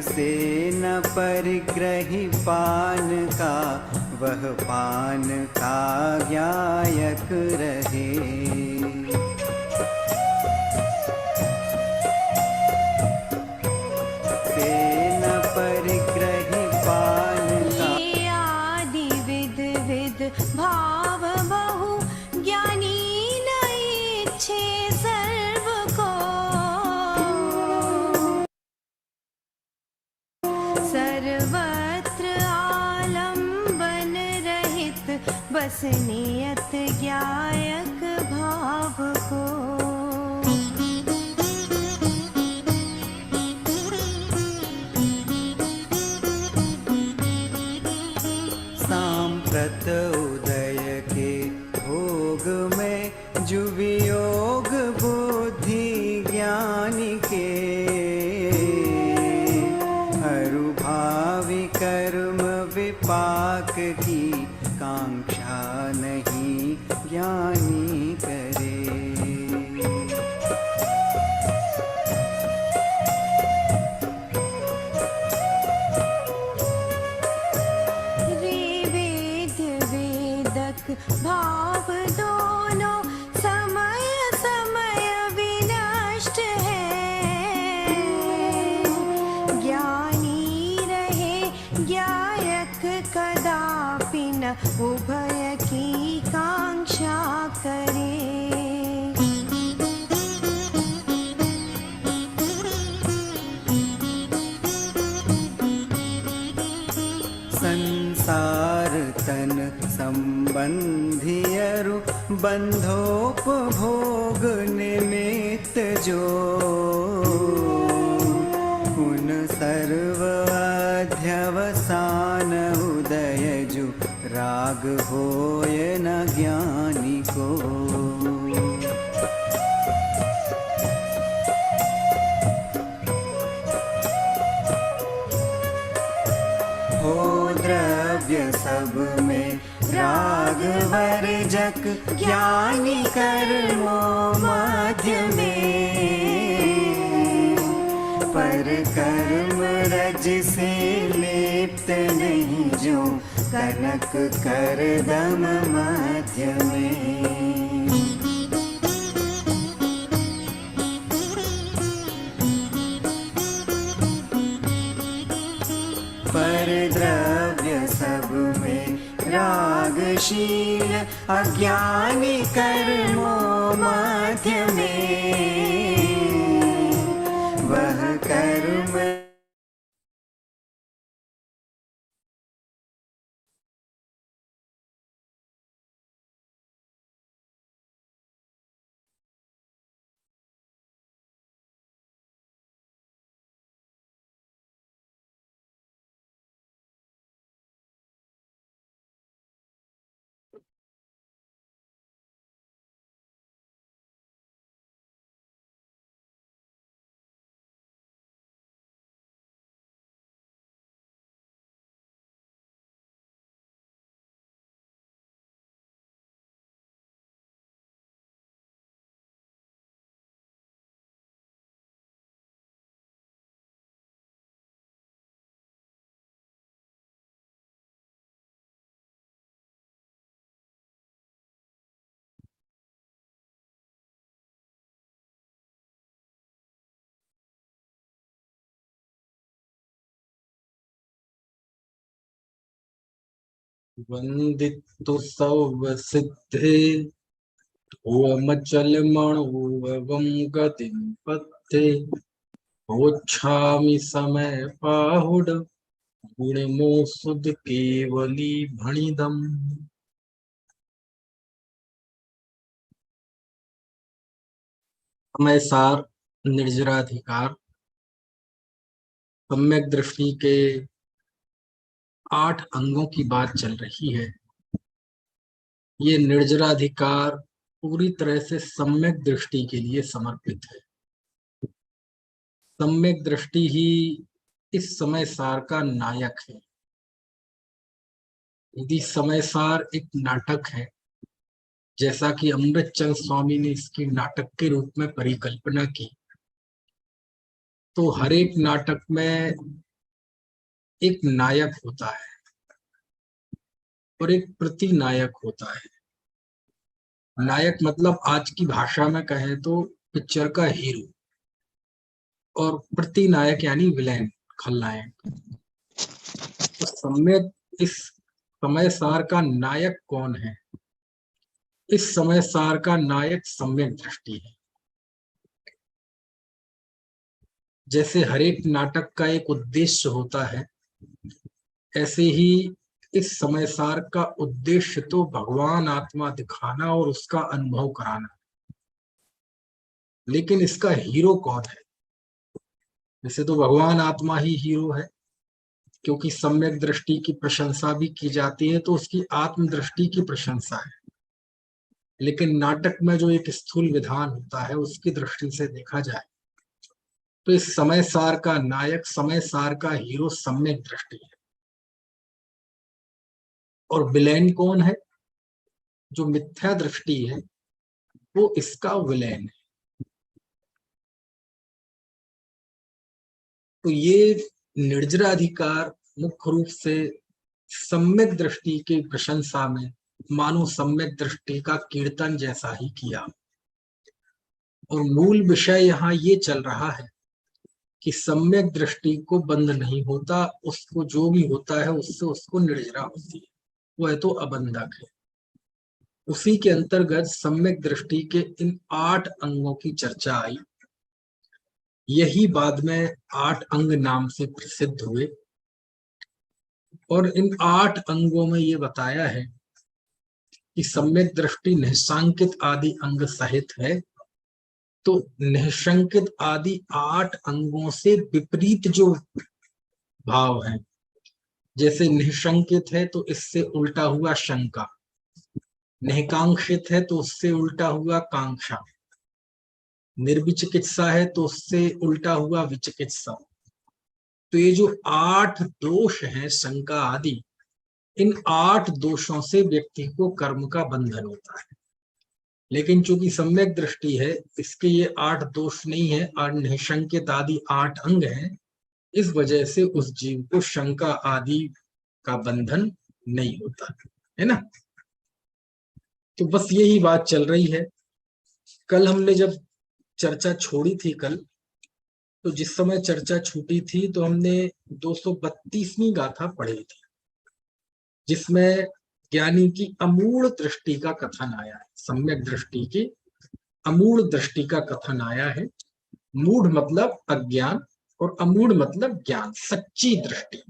से न परिग्रही पान का, वह पान का ज्ञायक रहे। से न परिग्रही पान का, ये आदि विध विध भाव बहु, ज्ञानी न इच्छे सर्व को। सर्वत्र आलंबन रहित, बस नियत ज्ञायक भाव को। सांप्रत उदय के भोग में जुवियोग बुद्धि ज्ञानी के, अरुभावी कर्म विपाक की कांक्षा नहीं ज्ञानी करे। भाव दोनों समय समय विनष्ट है। ज्ञानी रहे ज्ञायक कदापि न उभय की कांक्षा करे। संसार तन संबंधियरु बंधोपभोग निमित्त जो, उन सर्व अध्यवसान उदय जो राग होय न ज्ञानी को। द्रव्य सब में राग वर्जक, ज्ञानी कर्मो मध्य में। पर कर्म रज से लिप्त नहीं जो, कनक करदम मध्य में। पर द्रव्य सब में रागशील, अज्ञानी कर्मो मध्य में। वह कर्म वंदितो सव सिद्धे, ओमचल मणोवम गतिम पत्ते। ओछामि समय पाहुड, गुणमो सुध केवली भणिदम। समय सार निर्जराधिकार सम्यक दृष्टि के 8 अंगों की बात चल रही है। ये निर्जराधिकार पूरी तरह से सम्यक दृष्टि के लिए समर्पित है। सम्यक दृष्टि ही इस समय सार का नायक है। यदि समय सार एक नाटक है, जैसा कि अमृतचंद स्वामी ने इसकी नाटक के रूप में परिकल्पना की, तो हर एक नाटक में एक नायक होता है और एक प्रतिनायक होता है। नायक मतलब आज की भाषा में कहें तो पिक्चर का हीरो, और प्रतिनायक यानी विलेन, खलनायक। तो इस समय सार का नायक कौन है? इस समय सार का नायक सम्यक दृष्टि है। जैसे हर एक नाटक का एक उद्देश्य होता है, ऐसे ही इस समय सार का उद्देश्य तो भगवान आत्मा दिखाना और उसका अनुभव कराना। लेकिन इसका हीरो कौन है? वैसे तो भगवान आत्मा ही हीरो है, क्योंकि सम्यक दृष्टि की प्रशंसा भी की जाती है तो उसकी आत्म दृष्टि की प्रशंसा है। लेकिन नाटक में जो एक स्थूल विधान होता है उसकी दृष्टि से देखा जाए तो इस समय सार का नायक, समय सार का हीरो सम्यक दृष्टि है। और विलेन कौन है? जो मिथ्या दृष्टि है वो इसका विलेन है। तो ये निर्जराधिकार मुख्य रूप से सम्यक दृष्टि की प्रशंसा में मानो सम्यक दृष्टि का कीर्तन जैसा ही किया। और मूल विषय यहाँ ये चल रहा है कि सम्यक दृष्टि को बंध नहीं होता, उसको जो भी होता है उससे उसको निर्जरा होती है, वह तो अबंधक है। उसी के अंतर्गत सम्यक दृष्टि के इन 8 अंगों की चर्चा आई। यही बाद में 8 अंग नाम से प्रसिद्ध हुए। और इन 8 अंगों में ये बताया है कि सम्यक दृष्टि निःशंकित आदि अंग सहित है। तो निःशंकित आदि 8 अंगों से विपरीत जो भाव है, जैसे निःशंकित है तो इससे उल्टा हुआ शंका, निःकांक्षित है तो उससे उल्टा हुआ कांक्षा, निर्विचिकित्सा है तो उससे उल्टा हुआ विचिकित्सा। तो ये जो 8 दोष हैं शंका आदि, इन 8 दोषों से व्यक्ति को कर्म का बंधन होता है। लेकिन चूंकि सम्यक दृष्टि है, इसके ये 8 दोष नहीं है और निःशंकित आदि 8 अंग हैं, इस वजह से उस जीव को शंका आदि का बंधन नहीं होता है ना। तो बस यही बात चल रही है। कल हमने जब चर्चा छोड़ी थी तो जिस समय चर्चा छूटी थी तो हमने 232वीं गाथा पढ़ी थी, जिसमें ज्ञानी की अमूढ़ दृष्टि का कथन आया है। सम्यक दृष्टि की अमूढ़ दृष्टि का कथन आया है। मूढ़ मतलब अज्ञान और अमूढ़ मतलब ज्ञान, सच्ची दृष्टि।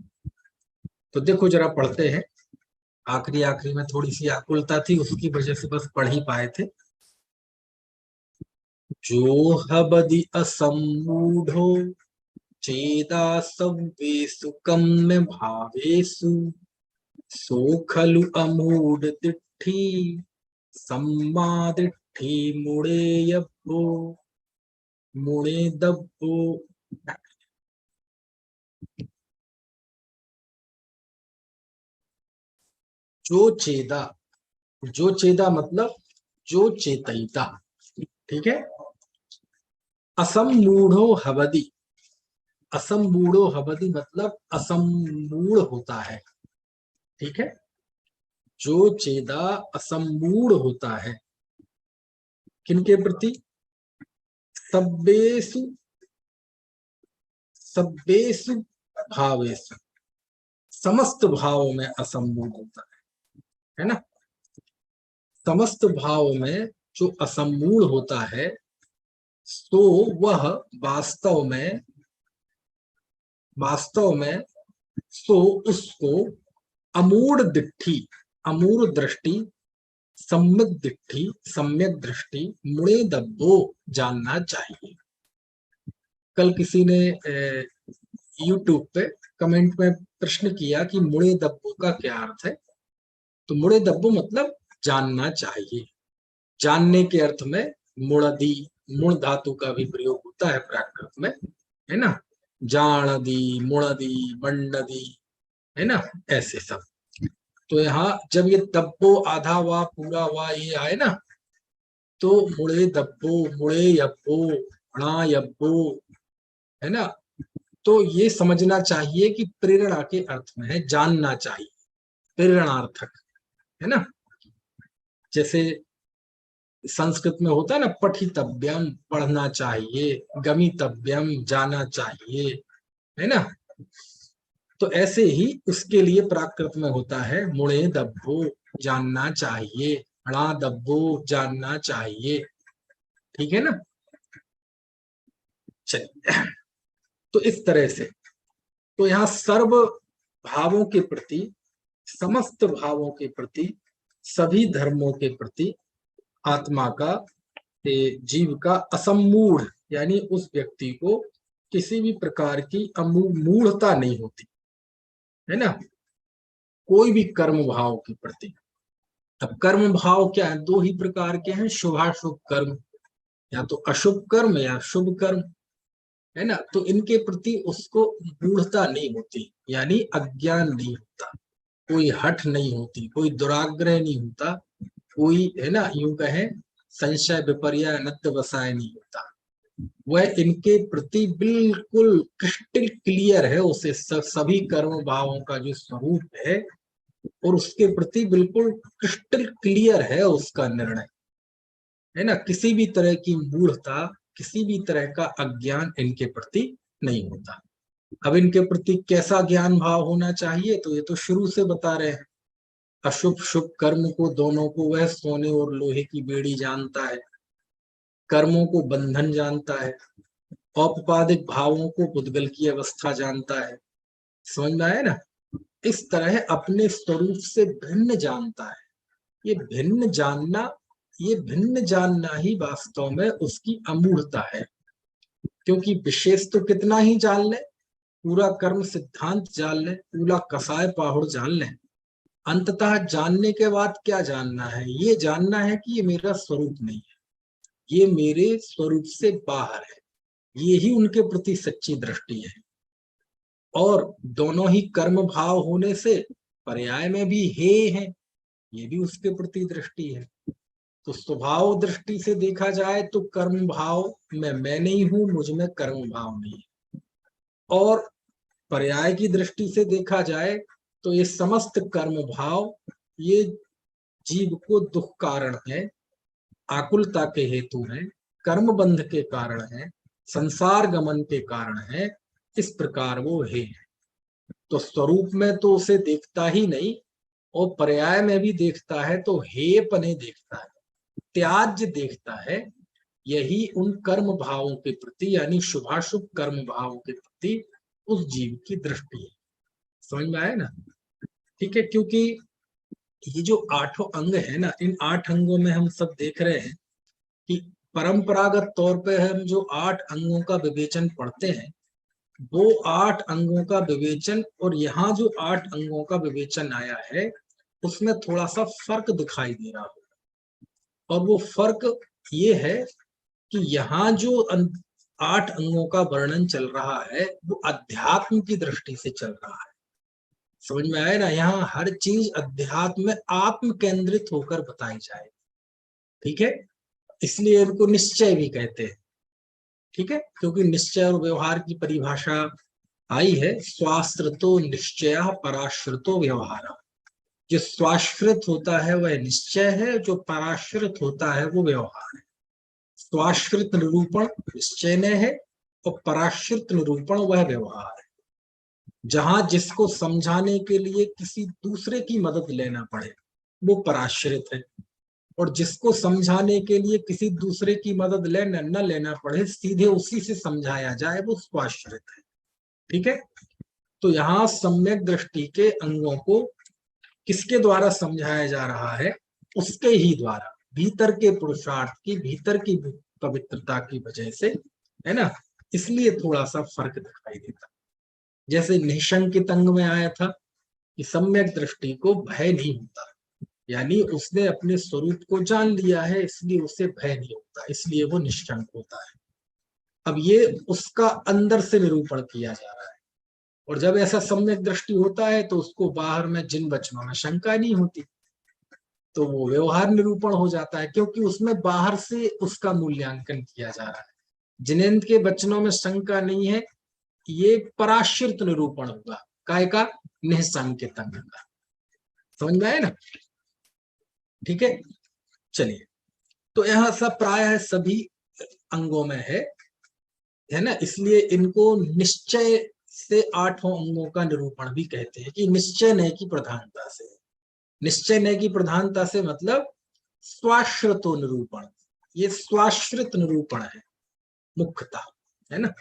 तो देखो जरा पढ़ते हैं। आखिरी में थोड़ी सी आकुलता थी, उसकी वजह से बस पढ़ ही पाए थे। जो हबदि असमूढ़ो चेदा सव्वेषु कम्य भावेषु सो खलु अमूढ़ तिष्ठि सम्मा दृष्टि मुड़ेयभ्यो मुड़ेदभ्यो। जो चेदा मतलब जो चेतयिता, ठीक है। असमूढ़ो हवदि, असमूढ़ो हवदि मतलब असमूढ़ होता है, ठीक है। जो चेदा असमूढ़ होता है किनके प्रति? सब्बेषु सब्बेषु भावेषु, समस्त भावों में असमूढ़ होता है ना। समस्त भाव में जो असमूढ़ होता है तो वह वास्तव में सो उसको अमूढ़ दिट्ठी, अमूढ़ दृष्टि, सम्यक दृष्टि मुड़े दब्बो जानना चाहिए। कल किसी ने YouTube पे कमेंट में प्रश्न किया कि मुड़े दब्बो का क्या अर्थ है। तो मुड़े दब्बो मतलब जानना चाहिए। जानने के अर्थ में मुड़दी, मुण धातु का भी प्रयोग होता है प्राकृत में, है ना। जानदी, मुड़दी, बंडदी, है ना, ऐसे सब। तो यहाँ जब ये दब्बो आधा वा पूरा वा ये आए ना, तो मुड़े दब्बो, मुड़े यब्बो, णा यब्बो, है ना, तो ये समझना चाहिए कि प्रेरणा के अर्थ में है जानना चाहिए, प्रेरणार्थक, है ना। जैसे संस्कृत में होता है ना, पठितव्यम पढ़ना चाहिए, गमितव्यम जाना चाहिए, है ना। तो ऐसे ही उसके लिए प्राकृत में होता है मुणे दब्बो जानना चाहिए, णा दब्बो जानना चाहिए, ठीक है ना। चलिए, तो इस तरह से तो यहाँ सर्व भावों के प्रति, समस्त भावों के प्रति, सभी धर्मों के प्रति आत्मा का, जीव का असमूढ़ यानी उस व्यक्ति को किसी भी प्रकार की मूढ़ता नहीं होती, है ना, कोई भी कर्म भाव के प्रति। अब कर्म भाव क्या है, दो ही प्रकार के हैं, शुभाशुभ कर्म, या तो अशुभ कर्म या शुभ कर्म, है ना। तो इनके प्रति उसको मूढ़ता नहीं होती, यानी अज्ञान नहीं होता, कोई हठ नहीं होती, कोई दुराग्रह नहीं होता, कोई, है ना, यूं कहें संशय विपर्य नत्य वसाय नहीं होता। वह इनके प्रति बिल्कुल क्रिस्टल क्लियर है, उसे सभी कर्म भावों का जो स्वरूप है और उसके प्रति बिल्कुल क्रिस्टल क्लियर है उसका निर्णय, है ना। किसी भी तरह की मूढ़ता, किसी भी तरह का अज्ञान इनके प्रति नहीं होता। अब इनके प्रति कैसा ज्ञान भाव होना चाहिए, तो ये तो शुरू से बता रहे हैं। अशुभ शुभ कर्म को दोनों को वह सोने और लोहे की बेड़ी जानता है, कर्मों को बंधन जानता है, औपपादिक भावों को पुद्गल की अवस्था जानता है, समझ में आया ना। इस तरह अपने स्वरूप से भिन्न जानता है। ये भिन्न जानना, ये भिन्न जानना ही वास्तव में उसकी अमूढ़ता है, क्योंकि विशेष तो कितना ही जान ले, पूरा कर्म सिद्धांत जान ले, पूरा कसाय पाहुड़ जान ले, अंततः जानने के बाद क्या जानना है, ये जानना है कि ये मेरा स्वरूप नहीं है, ये मेरे स्वरूप से बाहर है। ये ही उनके प्रति सच्ची दृष्टि है। और दोनों ही कर्म भाव होने से पर्याय में भी हे है, ये भी उसके प्रति दृष्टि है। तो स्वभाव दृष्टि से देखा जाए तो कर्म भाव में मैं नहीं हूं, मुझ में कर्म भाव नहीं है। और पर्याय की दृष्टि से देखा जाए तो ये समस्त कर्म भाव ये जीव को दुख कारण है, आकुलता के हेतु है, कर्म बंध के कारण है, संसार गमन के कारण है, इस प्रकार वो है। तो स्वरूप में तो उसे देखता ही नहीं, और पर्याय में भी देखता है तो हे पने देखता है, त्याज्य देखता है। यही उन कर्म भावों के प्रति, यानी शुभाशुभ कर्म भावों के प्रति उस जीव की दृष्टि है। समझ में आया ना, ठीक है। क्योंकि ये जो 8 अंग है ना, इन 8 अंगों में हम सब देख रहे हैं कि परंपरागत तौर पे हम जो 8 अंगों का विवेचन पढ़ते हैं, वो 8 अंगों का विवेचन और यहाँ जो 8 अंगों का विवेचन आया है, उसमें थोड़ा सा फर्क दिखाई दे रहा होगा। और वो फर्क ये है कि यहाँ जो 8 अंगों का वर्णन चल रहा है वो अध्यात्म की दृष्टि से चल रहा है। समझ में आए ना, यहाँ हर चीज अध्यात्म में आत्म केंद्रित होकर बताई जाए, ठीक है। इसलिए इनको निश्चय भी कहते हैं, ठीक है, क्योंकि निश्चय और व्यवहार की परिभाषा आई है, स्वाश्रितो निश्चय पराश्रितो व्यवहार। जो स्वाश्रित होता है वह निश्चय है, जो पराश्रित होता है वो व्यवहार है। स्वाश्रित निरूपण निश्चय ने है और पराश्रित निरूपण वह व्यवहार है। जहां जिसको समझाने के लिए किसी दूसरे की मदद लेना पड़े वो पराश्रित है, और जिसको समझाने के लिए किसी दूसरे की मदद न लेना पड़े, सीधे उसी से समझाया जाए, वो स्वाश्रित है, ठीक है। तो यहाँ सम्यक दृष्टि के अंगों को किसके द्वारा समझाया जा रहा है, उसके ही द्वारा, भीतर के पुरुषार्थ की, भीतर की पवित्रता की वजह से, है ना। इसलिए थोड़ा सा फर्क दिखाई देता। जैसे निशंकित अंग में आया था कि सम्यक दृष्टि को भय नहीं होता, यानी उसने अपने स्वरूप को जान लिया है, इसलिए उसे भय नहीं होता, इसलिए वो निशंक होता है। अब ये उसका अंदर से निरूपण किया जा रहा है, और जब ऐसा सम्यक दृष्टि होता है तो उसको बाहर में जिन वचनों में शंका नहीं होती, तो वो व्यवहार निरूपण हो जाता है, क्योंकि उसमें बाहर से उसका मूल्यांकन किया जा रहा है। जिनेंद्र के वचनों में शंका नहीं है, ये पराश्रित निरूपण होगा, काय का, निःसंकेत अंग का। समझ में आया ना? ठीक है, चलिए। तो यह सब प्राय सभी अंगों में है ना, इसलिए इनको निश्चय से 8 अंगों का निरूपण भी कहते हैं, कि निश्चय नय की प्रधानता से। निश्चय नय की प्रधानता से मतलब स्वाश्रितो निरूपण, ये स्वाश्रित निरूपण है मुख्यतः, है ना।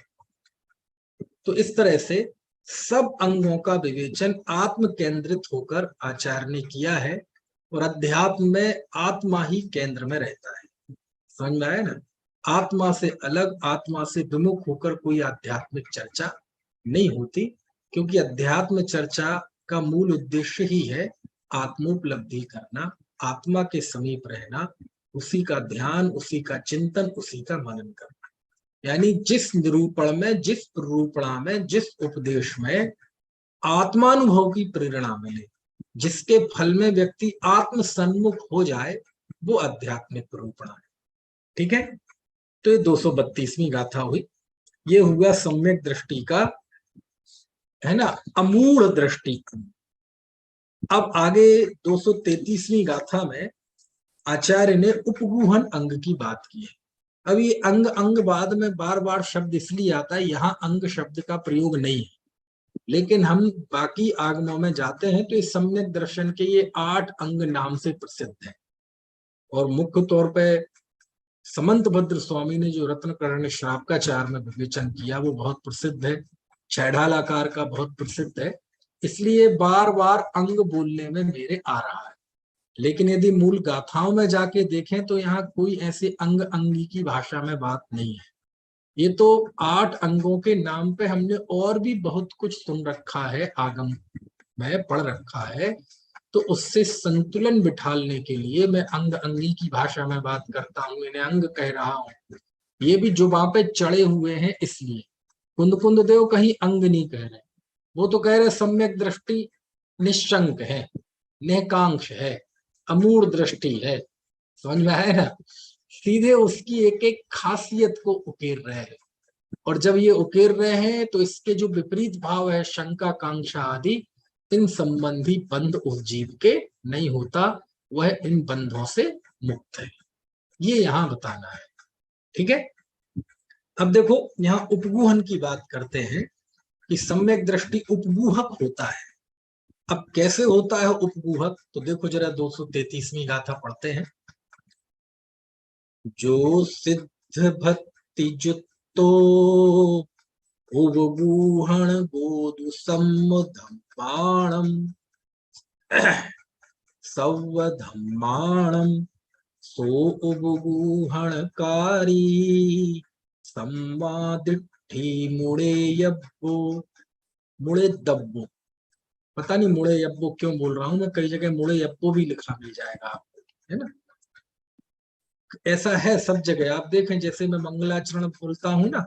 तो इस तरह से सब अंगों का विवेचन आत्म केंद्रित होकर आचार्य ने किया है, और अध्यात्म में आत्मा ही केंद्र में रहता है। समझ में आया ना? आत्मा से अलग, आत्मा से विमुख होकर कोई आध्यात्मिक चर्चा नहीं होती, क्योंकि अध्यात्म चर्चा का मूल उद्देश्य ही है आत्मोपलब्धि करना, आत्मा के समीप रहना, उसी का ध्यान, उसी का चिंतन, उसी का मनन करना। यानी जिस निरूपण में, जिस प्ररूपणा में, जिस उपदेश में आत्मानुभव की प्रेरणा मिले, जिसके फल में व्यक्ति आत्म सन्मुख हो जाए, वो आध्यात्मिक प्ररूपणा है। ठीक है, तो ये 232वीं गाथा हुई। ये हुआ सम्यक दृष्टि का, है ना, अमूढ़ दृष्टि। अब आगे 233वीं गाथा में आचार्य ने उपगूहन अंग की बात की है। अब ये अंग अंग बाद में बार बार शब्द इसलिए आता है, यहाँ अंग शब्द का प्रयोग नहीं है, लेकिन हम बाकी आगमों में जाते हैं तो इस सम्यक दर्शन के ये 8 अंग नाम से प्रसिद्ध है। और मुख्य तौर पे समंत भद्र स्वामी ने जो रत्नकर्ण श्रावकाचार में विवेचन किया वो बहुत प्रसिद्ध है, छैढालाकार का बहुत प्रसिद्ध है, इसलिए बार बार अंग बोलने में मेरे आ रहा है। लेकिन यदि मूल गाथाओं में जाके देखें तो यहाँ कोई ऐसे अंग अंगी की भाषा में बात नहीं है। ये तो 8 अंगों के नाम पे हमने और भी बहुत कुछ सुन रखा है, आगम में पढ़ रखा है, तो उससे संतुलन बिठालने के लिए मैं अंग अंगी की भाषा में बात करता हूँ, इन्हें अंग कह रहा हूँ। ये भी जुबां पे चढ़े हुए हैं, इसलिए कुंद देव कहीं अंग नहीं कह रहे, वो तो कह रहे सम्यक दृष्टि निशंक है, निकांक्ष है, अमूढ़ दृष्टि है। समझ में आया ना? सीधे उसकी एक एक खासियत को उकेर रहे हैं, और जब ये उकेर रहे हैं तो इसके जो विपरीत भाव है, शंका, कांक्षा आदि, इन संबंधी बंध उस जीव के नहीं होता, वह इन बंधों से मुक्त है, ये यहां बताना है। ठीक है, अब देखो यहाँ उपगूहन की बात करते हैं कि सम्यक दृष्टि उपगूहक होता है। अब कैसे होता है उपगूहक, तो देखो जरा 233वीं गाथा पढ़ते हैं। जो सिद्ध भक्ति जुत्तो उपगूहन बोधु सम्मधम्माणम सवधम्माणम सो उपगूहनकारी सम्मादिट्ठी मुड़े यब्बो। मुड़े दब्बो, पता नहीं मुड़े यब्बो क्यों बोल रहा हूं मैं, कई जगह मुड़े यब्बो भी लिखा मिल जाएगा आपको, है ना। ऐसा है सब जगह, आप देखें जैसे मैं मंगलाचरण बोलता हूं ना,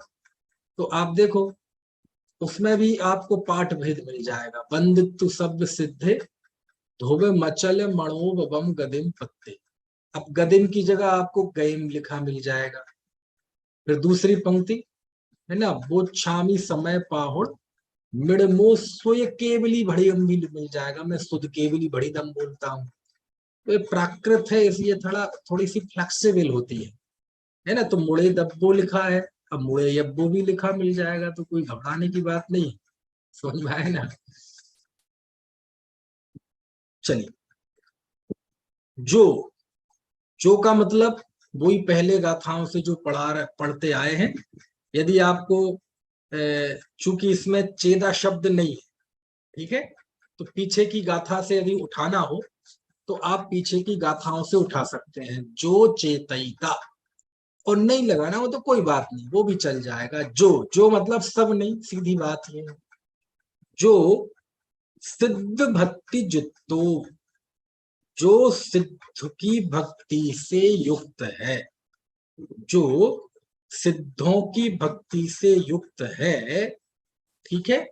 तो आप देखो उसमें भी आपको पाठ भेद मिल जाएगा। बंदित्तु शब्द सिद्धे धोबे मचल मणोब बम गदिम पत्ते। अब गदिम की जगह आपको गैम लिखा मिल जाएगा। फिर दूसरी पंक्ति है ना, वो छामी समय पाहुड़ मिड़मो सोय केवली बड़ी दम भी मिल जाएगा, मैं शुद्ध केवली बड़ी दम बोलता हूँ। तो ये प्राकृत है, इसलिए थोड़ी सी फ्लेक्सिबल होती है ना। तो मुड़े दब्बो लिखा है, अब मुड़े यब्बो भी लिखा मिल जाएगा, तो कोई घबराने की बात नहीं। समझ में आए ना? चलिए, जो का मतलब वही पहले गाथाओं से जो पढ़ते आए हैं। यदि आपको चूंकि इसमें चेदा शब्द नहीं है, ठीक है, तो पीछे की गाथा से यदि उठाना हो तो आप पीछे की गाथाओं से उठा सकते हैं। जो चेतयिता, और नहीं लगाना हो तो कोई बात नहीं, वो भी चल जाएगा। जो मतलब सब नहीं, सीधी बात है। जो सिद्ध भक्ति जुत्तो, जो सिद्ध की भक्ति से युक्त है, जो सिद्धों की भक्ति से युक्त है, ठीक है।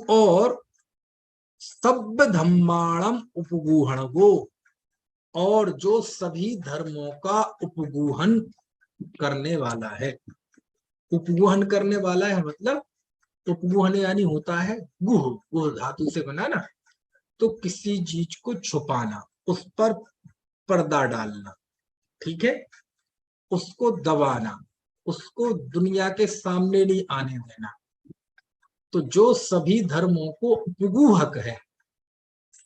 और सब धम्माणम उपगूहन गो, और जो सभी धर्मों का उपगूहन करने वाला है। उपगुहन करने वाला है, मतलब उपगुहन यानी होता है गुह, गुह धातु से बना ना, तो किसी चीज को छुपाना, उस पर पर्दा डालना, ठीक है, उसको दबाना, उसको दुनिया के सामने नहीं आने देना। तो जो सभी धर्मों को उपगूहक है,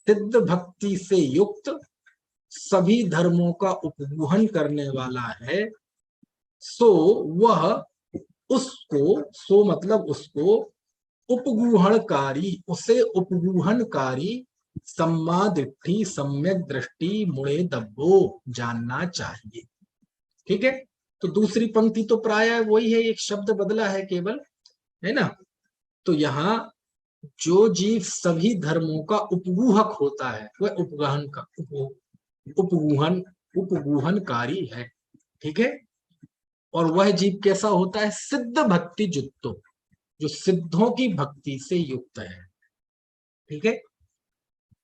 सिद्ध भक्ति से युक्त, सभी धर्मों का उपगूहन करने वाला है, सो वह उसको, सो मतलब उसको, उपगूहनकारी, उसे उपगूहनकारी सम्मादिट्ठी सम्यक दृष्टि मुड़े दब्बो जानना चाहिए। ठीक है, तो दूसरी पंक्ति तो प्राय वही है, एक शब्द बदला है केवल, है ना। तो यहाँ जो जीव सभी धर्मों का उपगूहक होता है वह उपगहन का उपगूहनकारी है, ठीक है। और वह जीव कैसा होता है, सिद्ध भक्ति युक्तो, जो सिद्धों की भक्ति से युक्त है, ठीक है।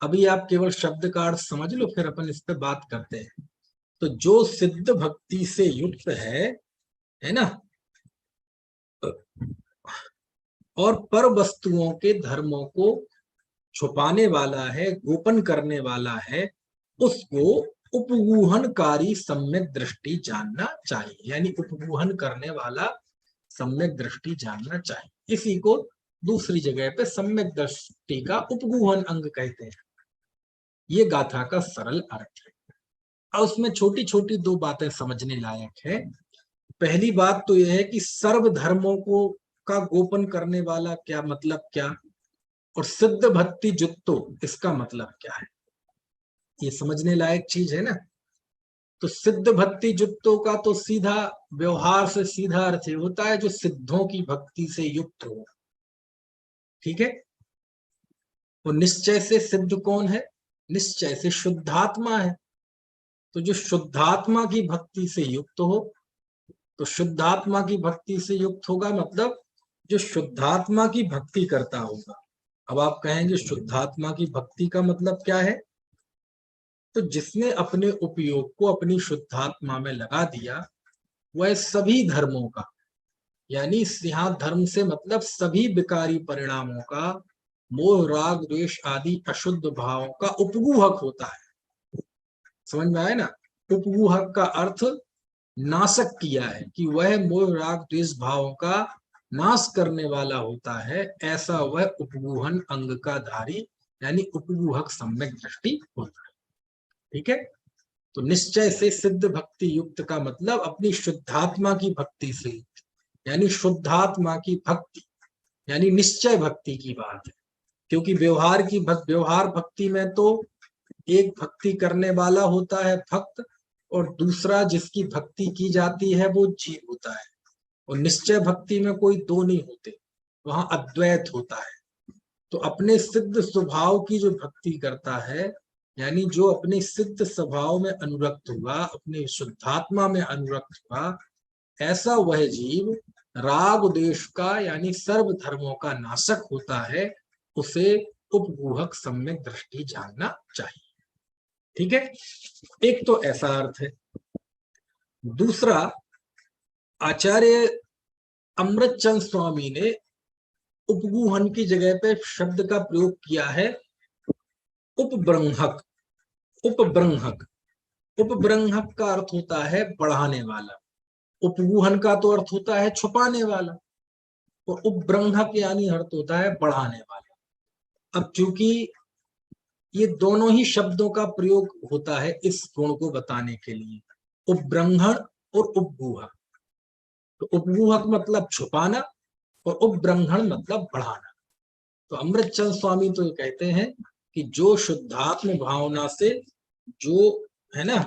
अभी आप केवल शब्द का अर्थ समझ लो, फिर अपन इस पे बात करते हैं। तो जो सिद्ध भक्ति से युक्त है ना, और पर वस्तुओं के धर्मों को छुपाने वाला है, गोपन करने वाला है, उसको उपगूहनकारी सम्यक दृष्टि जानना चाहिए, यानी उपगूहन करने वाला सम्यक दृष्टि जानना चाहिए। इसी को दूसरी जगह पे सम्यक दृष्टि का उपगूहन अंग कहते हैं। ये गाथा का सरल अर्थ है। और उसमें छोटी छोटी दो बातें समझने लायक है। पहली बात तो यह है कि सर्व धर्मों को का गोपन करने वाला क्या मतलब क्या, और सिद्ध भक्ति युक्तो इसका मतलब क्या है, ये समझने लायक चीज है ना। तो सिद्ध भक्ति युक्तो का तो सीधा व्यवहार से सीधा अर्थ होता है जो सिद्धों की भक्ति से युक्त हो, ठीक है। और निश्चय से सिद्ध कौन है, निश्चय से शुद्धात्मा है। तो जो शुद्धात्मा की भक्ति से युक्त हो, तो शुद्धात्मा की भक्ति से युक्त होगा मतलब जो शुद्धात्मा की भक्ति करता होगा। अब आप कहेंगे शुद्धात्मा की भक्ति का मतलब क्या है, तो जिसने अपने उपयोग को अपनी शुद्धात्मा में लगा दिया, वह सभी धर्मों का, यानी यहाँ धर्म से मतलब सभी विकारी परिणामों का, मोह राग द्वेष आदि अशुद्ध भावों का उपगूहक होता है। समझ में आया ना, उपगूहक का अर्थ नाशक किया है, कि वह मोह राग द्वेष भावों का नाश करने वाला होता है, ऐसा वह उपगूहन अंग का धारी यानी उपगूहक सम्यक दृष्टि होता है, ठीक है। तो निश्चय से सिद्ध भक्ति युक्त का मतलब अपनी शुद्धात्मा की भक्ति से, यानी शुद्धात्मा की भक्ति यानी निश्चय भक्ति की बात है। क्योंकि व्यवहार भक्ति में तो एक भक्ति करने वाला होता है भक्त, और दूसरा जिसकी भक्ति की जाती है वो जीव होता है। और निश्चय भक्ति में कोई दो नहीं होते, वहां अद्वैत होता है। तो अपने सिद्ध स्वभाव की जो भक्ति करता है, यानी जो अपने सिद्ध स्वभाव में अनुरक्त हुआ, अपने शुद्धात्मा में अनुरक्त हुआ, ऐसा वह जीव राग द्वेष का यानी सर्व धर्मों का नाशक होता है, उसे उपगूहक सम्यक दृष्टि जानना चाहिए, ठीक है। एक तो ऐसा अर्थ है। दूसरा, आचार्य अमृतचंद स्वामी ने उपगूहन की जगह पे शब्द का प्रयोग किया है उपब्रंहक। उपब्रंहक, उपब्रंहक का अर्थ होता है बढ़ाने वाला, उपगूहन का तो अर्थ होता है छुपाने वाला, और उपब्रंहक यानी अर्थ होता है बढ़ाने वाला। अब चूंकि ये दोनों ही शब्दों का प्रयोग होता है इस गुण को बताने के लिए, उपब्रंहण और उपगूहक। तो उपगूहक मतलब छुपाना और उपब्रंहण मतलब बढ़ाना। तो अमृतचंद स्वामी तो ये कहते हैं कि जो शुद्धात्म भावना से, जो है ना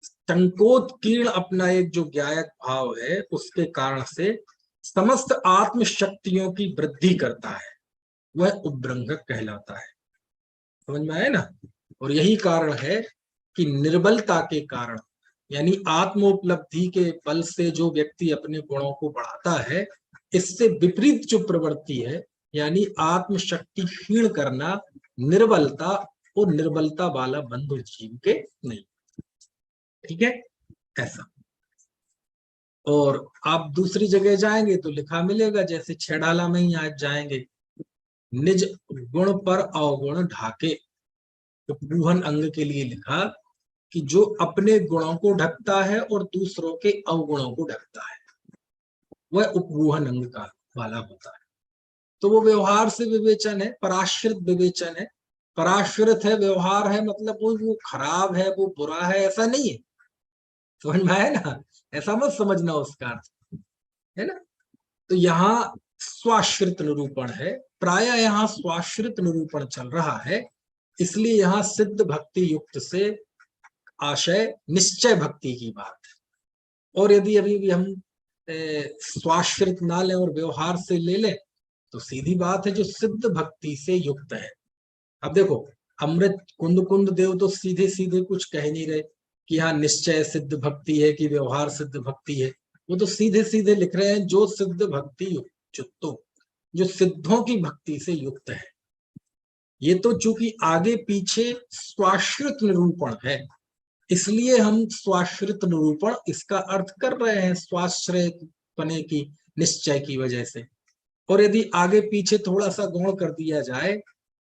संकोचकीर्ण अपना एक जो ज्ञायक भाव है, उसके कारण से समस्त आत्म शक्तियों की वृद्धि करता है, वह उपब्रंहक कहलाता है। समझ में आया ना। और यही कारण है कि निर्बलता के कारण, यानी आत्मोपलब्धि के बल से जो व्यक्ति अपने गुणों को बढ़ाता है, इससे विपरीत जो प्रवृत्ति है, यानी आत्मशक्ति क्षीण करना, निर्बलता, और निर्बलता वाला बंधु जीव के नहीं, ठीक है। ऐसा और आप दूसरी जगह जाएंगे तो लिखा मिलेगा, जैसे छेड़ाला में ही आज जाएंगे, निज गुण पर अवगुण ढाके। उपगूहन अंग के लिए लिखा कि जो अपने गुणों को ढकता है और दूसरों के अवगुणों को ढकता है, वह उपगूहन अंग का वाला होता है। तो वो व्यवहार से विवेचन है, पराश्रित विवेचन है। पराश्रित है, व्यवहार है, मतलब वो खराब है, वो बुरा है, ऐसा नहीं है। समझ में आया ना? ऐसा मत समझना उसका अर्थ, है ना? तो यहाँ स्वाश्रित निरूपण है, प्राय यहाँ स्वाश्रित निरूपण चल रहा है, इसलिए यहाँ सिद्ध भक्ति युक्त से आशय निश्चय भक्ति की बात है। और यदि अभी भी हम स्वाश्रित ना लें और व्यवहार से ले लें तो सीधी बात है, जो सिद्ध भक्ति से युक्त है। अब देखो, अमृत कुंद कुंद देव तो सीधे सीधे कुछ कह नहीं रहे कि हाँ निश्चय सिद्ध भक्ति है कि व्यवहार सिद्ध भक्ति है। वो तो सीधे सीधे लिख रहे हैं जो सिद्ध भक्ति युक्तो, जो सिद्धों की भक्ति से युक्त है। ये तो चूंकि आगे पीछे स्वाश्रित निरूपण है, इसलिए हम स्वाश्रित निरूपण इसका अर्थ कर रहे हैं, स्वाश्रय पने की निश्चय की वजह से। और यदि आगे पीछे थोड़ा सा गौण कर दिया जाए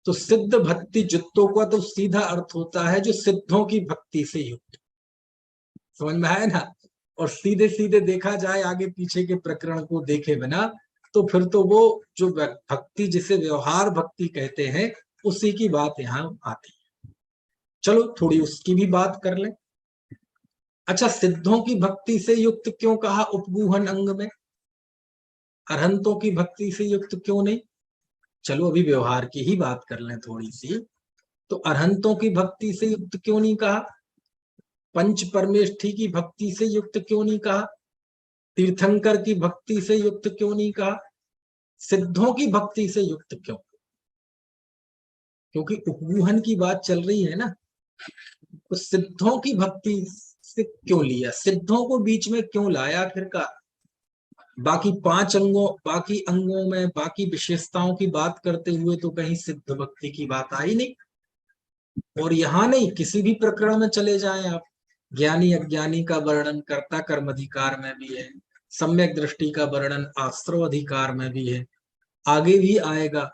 तो सिद्ध भक्ति जुत्तों का तो सीधा अर्थ होता है जो सिद्धों की भक्ति से युक्त। समझ में आया ना? और सीधे सीधे देखा जाए आगे पीछे के प्रकरण को देखे बिना, तो फिर तो वो जो भक्ति जिसे व्यवहार भक्ति कहते हैं उसी की बात यहाँ आती है। चलो थोड़ी उसकी भी बात कर लें। अच्छा, सिद्धों की भक्ति से युक्त क्यों कहा उपगूहन अंग में, अरहंतों की भक्ति से युक्त क्यों नहीं? चलो अभी व्यवहार की ही बात कर लें थोड़ी सी। तो अरहंतों की भक्ति से युक्त क्यों नहीं कहा? पंच परमेष्ठी की भक्ति से युक्त क्यों नहीं कहा? तीर्थंकर की भक्ति से युक्त क्यों नहीं कहा? सिद्धों की भक्ति से युक्त क्यों? क्योंकि उपगूहन की बात चल रही है ना, तो सिद्धों की भक्ति से क्यों लिया, सिद्धों को बीच में क्यों लाया आखिरकार? बाकी बाकी अंगों में बाकी विशेषताओं की बात करते हुए तो कहीं सिद्ध भक्ति की बात आई नहीं। और यहाँ नहीं, किसी भी प्रकरण में चले जाएं आप, ज्ञानी अज्ञानी का वर्णन कर्ता कर्म अधिकार में भी है, सम्यक दृष्टि का वर्णन आश्रव अधिकार में भी है, आगे भी आएगा।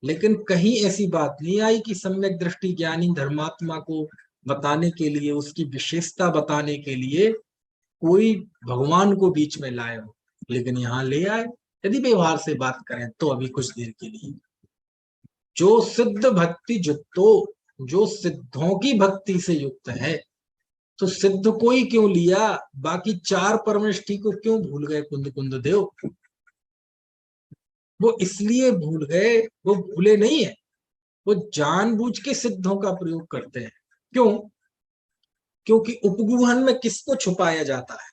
लेकिन कहीं ऐसी बात नहीं आई कि सम्यक दृष्टि ज्ञानी धर्मात्मा को बताने के लिए, उसकी विशेषता बताने के लिए कोई भगवान को बीच में लाए हो, लेकिन यहाँ ले आए। यदि व्यवहार से बात करें तो अभी कुछ देर के लिए, जो सिद्ध भक्ति जुत्तो, जो सिद्धों की भक्ति से युक्त है, तो सिद्ध को ही क्यों लिया, बाकी चार परमेष्ठी को क्यों भूल गए कुंद कुंद देव? वो इसलिए भूल गए, वो भूले नहीं है, वो जानबूझ के सिद्धों का प्रयोग करते हैं। क्यों? क्योंकि उपगूहन में किसको छुपाया जाता है?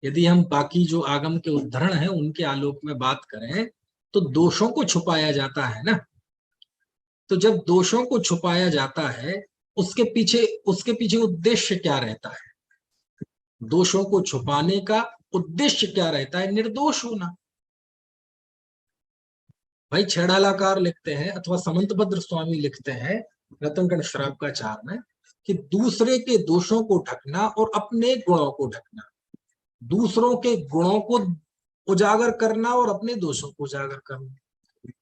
यदि हम बाकी जो आगम के उद्धरण हैं उनके आलोक में बात करें तो दोषों को छुपाया जाता है ना। तो जब दोषों को छुपाया जाता है, उसके पीछे उद्देश्य क्या रहता है? दोषों को छुपाने का उद्देश्य क्या रहता है? निर्दोष होना। भाई छेड़ालाकार लिखते हैं अथवा समंतभद्र स्वामी लिखते हैं रतनगण श्रावकाचार में कि दूसरे के दोषों को ढकना और अपने गुणों को ढकना, दूसरों के गुणों को उजागर करना और अपने दोषों को उजागर करना।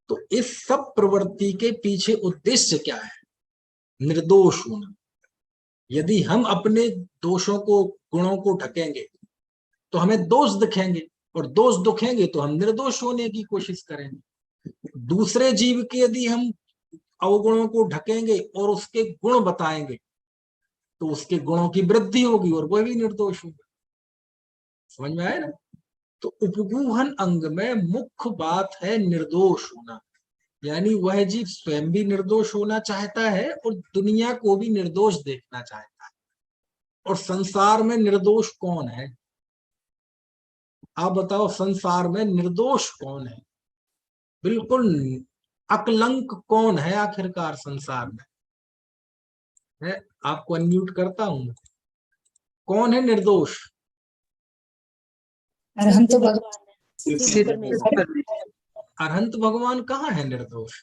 तो इस सब प्रवृत्ति के पीछे उद्देश्य क्या है? निर्दोष होना। यदि हम अपने दोषों को, गुणों को ढकेंगे तो हमें दोष दिखेंगे, और दोष दिखेंगे तो हम निर्दोष होने की कोशिश करेंगे। दूसरे जीव के यदि हम अवगुणों को ढकेंगे और उसके गुण बताएंगे तो उसके गुणों की वृद्धि होगी और वह भी निर्दोष होगा। समझ में आया ना? तो उपगूहन अंग में मुख्य बात है निर्दोष होना, यानी वह जीव स्वयं भी निर्दोष होना चाहता है और दुनिया को भी निर्दोष देखना चाहता है। और संसार में निर्दोष कौन है? आप बताओ, संसार में निर्दोष कौन है? बिल्कुल अकलंक कौन है आखिरकार संसार में? है, आपको अनम्यूट करता हूं। कौन है निर्दोष? अरहंत अरहंत भगवान कहाँ है निर्दोष?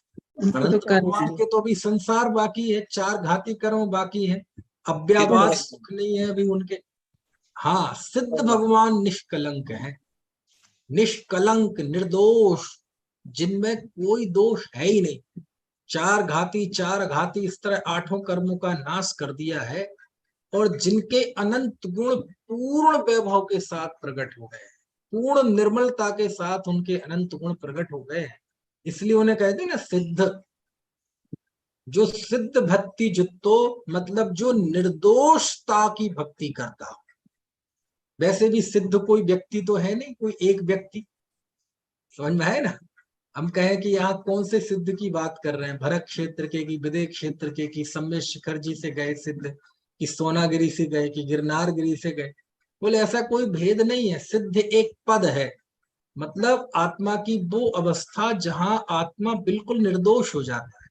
अरहंत भगवान के तो अभी संसार बाकी है, चार घाती कर्म बाकी है, अव्यावास सुख नहीं है अभी उनके। हाँ, सिद्ध भगवान निष्कलंक है, निष्कलंक, निर्दोष, जिनमें कोई दोष है ही नहीं। चार घाती इस तरह आठों कर्मों का नाश कर दिया है, और जिनके अनंत गुण पूर्ण वैभव के साथ प्रकट हो गए, पूर्ण निर्मलता के साथ उनके अनंत गुण प्रकट हो गए हैं। इसलिए उन्हें कहते हैं ना सिद्ध। जो सिद्ध भक्ति जुत्तो, मतलब जो निर्दोषता की भक्ति करता हो। वैसे भी सिद्ध कोई व्यक्ति तो है नहीं, कोई एक व्यक्ति, समझ में है ना। हम कहें कि यहाँ कौन से सिद्ध की बात कर रहे हैं, भरत क्षेत्र के की विदय क्षेत्र के की सम्मेद शिखर जी से गए सिद्ध, कि सोनागिरी से गए, कि गिरनार गिरी से गए। बोले ऐसा कोई भेद नहीं है, सिद्ध एक पद है, मतलब आत्मा की वो अवस्था जहां आत्मा बिल्कुल निर्दोष हो जाता है।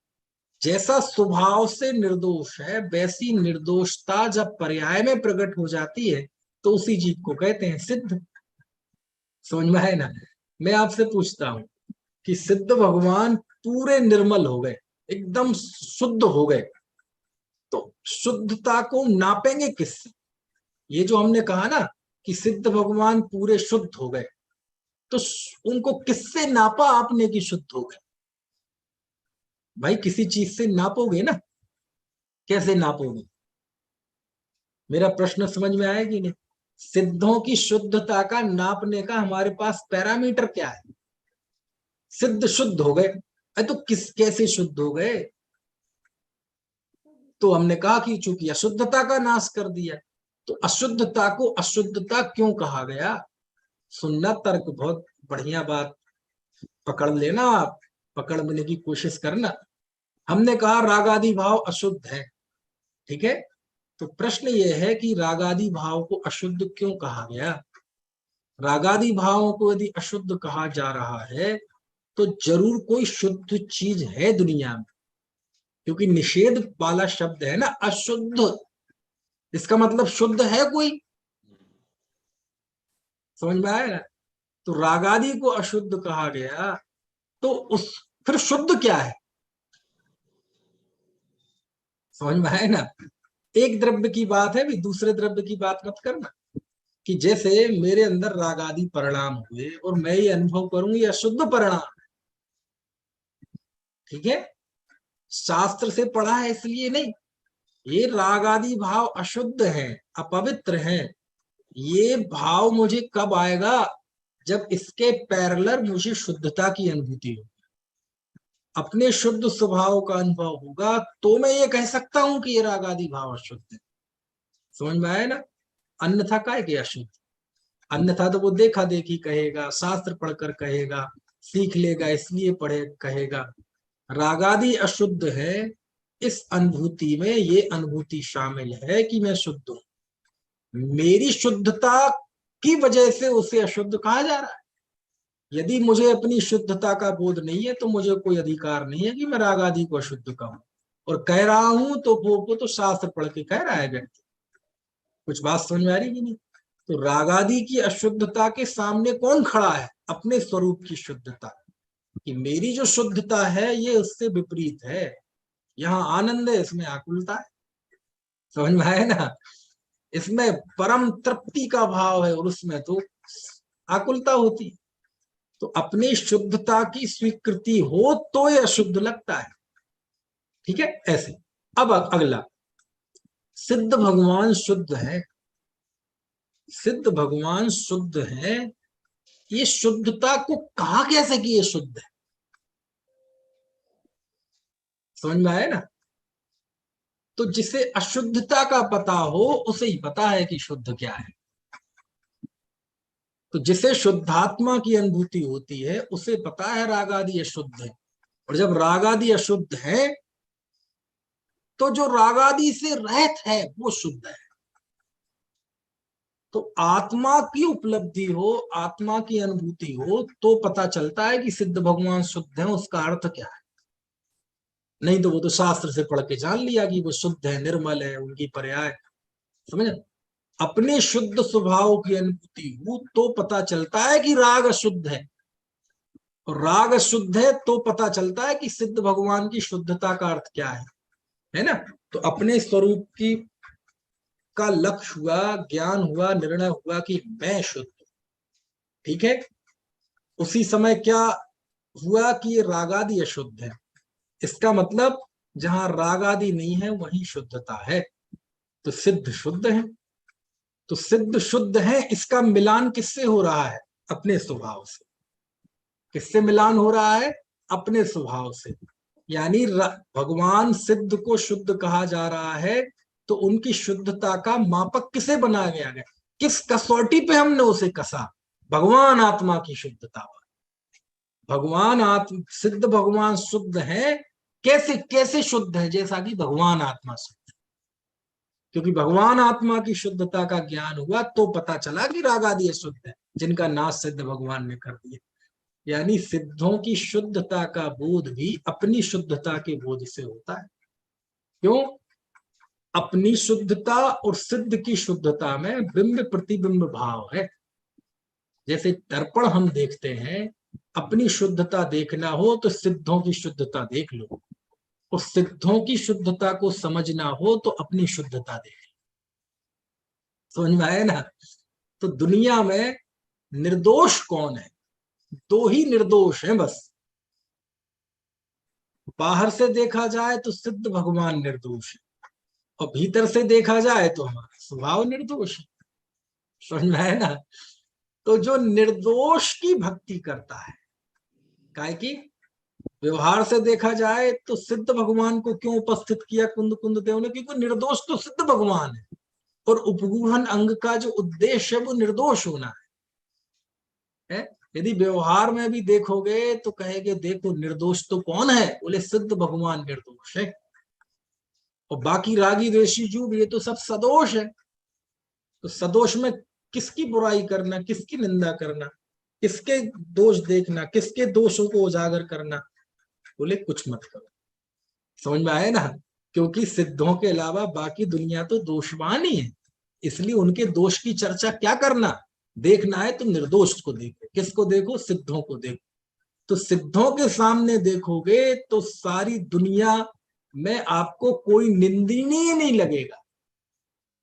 जैसा स्वभाव से निर्दोष है, वैसी निर्दोषता जब पर्याय में प्रकट हो जाती है तो उसी चीज को कहते हैं सिद्ध। समझ में है ना। मैं आपसे पूछता हूं कि सिद्ध भगवान पूरे निर्मल हो गए, एकदम शुद्ध हो गए, तो शुद्धता को नापेंगे किससे? ये जो हमने कहा ना कि सिद्ध भगवान पूरे शुद्ध हो गए, तो उनको किससे नापा आपने कि शुद्ध हो गए? भाई किसी चीज से नापोगे ना, कैसे नापोगे? मेरा प्रश्न समझ में आया कि नहीं? सिद्धों की शुद्धता का नापने का हमारे पास पैरामीटर क्या है? सिद्ध शुद्ध हो गए, तो कैसे शुद्ध हो गए? तो हमने कहा कि चूंकि अशुद्धता का नाश कर दिया, तो अशुद्धता को अशुद्धता क्यों कहा गया? सुनना तर्क, बहुत बढ़िया बात पकड़ लेना, आप पकड़ लेने की कोशिश करना। हमने कहा रागादि भाव अशुद्ध है, ठीक है। तो प्रश्न यह है कि रागादि भाव को अशुद्ध क्यों कहा गया? रागादि भावों को यदि अशुद्ध कहा जा रहा है तो जरूर कोई शुद्ध चीज है दुनिया में, क्योंकि निषेध वाला शब्द है ना अशुद्ध, इसका मतलब शुद्ध है कोई। समझ में आया ना। तो रागादि को अशुद्ध कहा गया, तो उस फिर शुद्ध क्या है? समझ में आया ना। एक द्रव्य की बात है, भी दूसरे द्रव्य की बात मत करना। कि जैसे मेरे अंदर रागादि परिणाम हुए और मैं ये अनुभव करूंगी अशुद्ध परिणाम, ठीक है। शास्त्र से पढ़ा है इसलिए नहीं, ये रागादि भाव अशुद्ध है, अपवित्र है। ये भाव मुझे कब आएगा? जब इसके पैरेलल मुझे शुद्धता की अनुभूति हो, अपने शुद्ध स्वभाव का अनुभव होगा, तो मैं ये कह सकता हूं कि ये रागादि भाव अशुद्ध है। समझ में आया ना। अन्यथा काय कि अशुद्ध, अन्यथा तो वो देखा देखी कहेगा, शास्त्र पढ़कर कहेगा, सीख लेगा इसलिए पढ़े कहेगा। रागादि अशुद्ध है, इस अनुभूति में ये अनुभूति शामिल है कि मैं शुद्ध हूं। मेरी शुद्धता की वजह से उसे अशुद्ध कहा जा रहा है। यदि मुझे अपनी शुद्धता का बोध नहीं है तो मुझे कोई अधिकार नहीं है कि मैं रागादि को अशुद्ध कहूं, और कह रहा हूं तो वो तो शास्त्र पढ़ के कह रहा है व्यक्ति। कुछ बात समझ में आ रही कि नहीं? तो रागादि की अशुद्धता के सामने कौन खड़ा है? अपने स्वरूप की शुद्धता, कि मेरी जो शुद्धता है ये उससे विपरीत है। यहाँ आनंद है, इसमें आकुलता है। समझ में आया ना। इसमें परम तृप्ति का भाव है और उसमें तो आकुलता होती। तो अपनी शुद्धता की स्वीकृति हो तो ये अशुद्ध लगता है, ठीक है। ऐसे अब अगला, सिद्ध भगवान शुद्ध है, सिद्ध भगवान शुद्ध है, ये शुद्धता को कहा कैसे कि ये शुद्ध है? समझ में आया ना। तो जिसे अशुद्धता का पता हो उसे ही पता है कि शुद्ध क्या है। तो जिसे शुद्धात्मा की अनुभूति होती है उसे पता है रागादि अशुद्ध है, और जब रागादि अशुद्ध है तो जो रागादि से रहित है वो शुद्ध है। तो आत्मा की उपलब्धि हो, आत्मा की अनुभूति हो तो पता चलता है कि सिद्ध भगवान शुद्ध है। उसका अर्थ क्या है? नहीं तो वो तो शास्त्र से पढ़ के जान लिया कि वो शुद्ध है, निर्मल है, उनकी पर्याय। समझ, अपने शुद्ध स्वभाव की अनुभूति हो तो पता चलता है कि राग अशुद्ध है, और राग अशुद्ध है तो पता चलता है कि सिद्ध भगवान की शुद्धता का अर्थ क्या है ना। तो अपने स्वरूप की का लक्ष्य हुआ, ज्ञान हुआ, निर्णय हुआ कि मैं शुद्ध, ठीक है, उसी समय क्या हुआ कि ये राग आदि अशुद्ध है। इसका मतलब जहां राग आदि नहीं है वहीं शुद्धता है, तो सिद्ध शुद्ध है। तो सिद्ध शुद्ध है, इसका मिलान किससे हो रहा है? अपने स्वभाव से। किससे मिलान हो रहा है? अपने स्वभाव से। यानी भगवान सिद्ध को शुद्ध कहा जा रहा है, तो उनकी शुद्धता का मापक किसे बनाया गया है? किस कसौटी पे हमने उसे कसा? भगवान आत्मा की शुद्धता पर। भगवान आत्मा सिद्ध, भगवान शुद्ध है। कैसे कैसे शुद्ध है? जैसा कि भगवान आत्मा शुद्ध, क्योंकि भगवान आत्मा की शुद्धता का ज्ञान हुआ तो पता चला कि राग आदि अशुद्ध है, जिनका नाश सिद्ध भगवान ने कर दिया। यानी सिद्धों की शुद्धता का बोध भी अपनी शुद्धता के बोध से होता है। क्यों? अपनी शुद्धता और सिद्ध की शुद्धता में बिंब प्रतिबिंब भाव है। जैसे दर्पण हम देखते हैं, अपनी शुद्धता देखना हो तो सिद्धों की शुद्धता देख लो, और सिद्धों की शुद्धता को समझना हो तो अपनी शुद्धता देख लो। समझ में आया ना? तो दुनिया में निर्दोष कौन है? दो ही निर्दोष हैं बस। बाहर से देखा जाए तो सिद्ध भगवान निर्दोष है, और भीतर से देखा जाए तो हमारा स्वभाव निर्दोष है। समझ में आया ना? तो जो निर्दोष की भक्ति करता है, काहे की व्यवहार से देखा जाए तो सिद्ध भगवान को क्यों उपस्थित किया कुंद कुंद देव ने? क्योंकि निर्दोष तो सिद्ध भगवान है, और उपगूहन अंग का जो उद्देश्य है वो निर्दोष होना है। यदि व्यवहार में भी देखोगे तो कहेंगे देखो निर्दोष तो कौन है? बोले सिद्ध भगवान निर्दोष है, और बाकी रागी द्वेषी जीव ये तो सब सदोष है। तो सदोष में किसकी बुराई करना, किसकी निंदा करना, किसके दोष देखना, किसके दोषों को उजागर करना? बोले कुछ मत करो। समझ में आया ना? क्योंकि सिद्धों के अलावा बाकी दुनिया तो दोषवान ही है, इसलिए उनके दोष की चर्चा क्या करना? देखना है तो निर्दोष को देखो। किसको देखो? सिद्धों को देखो। तो सिद्धों के सामने देखोगे तो सारी दुनिया में आपको कोई निंदनीय नहीं लगेगा।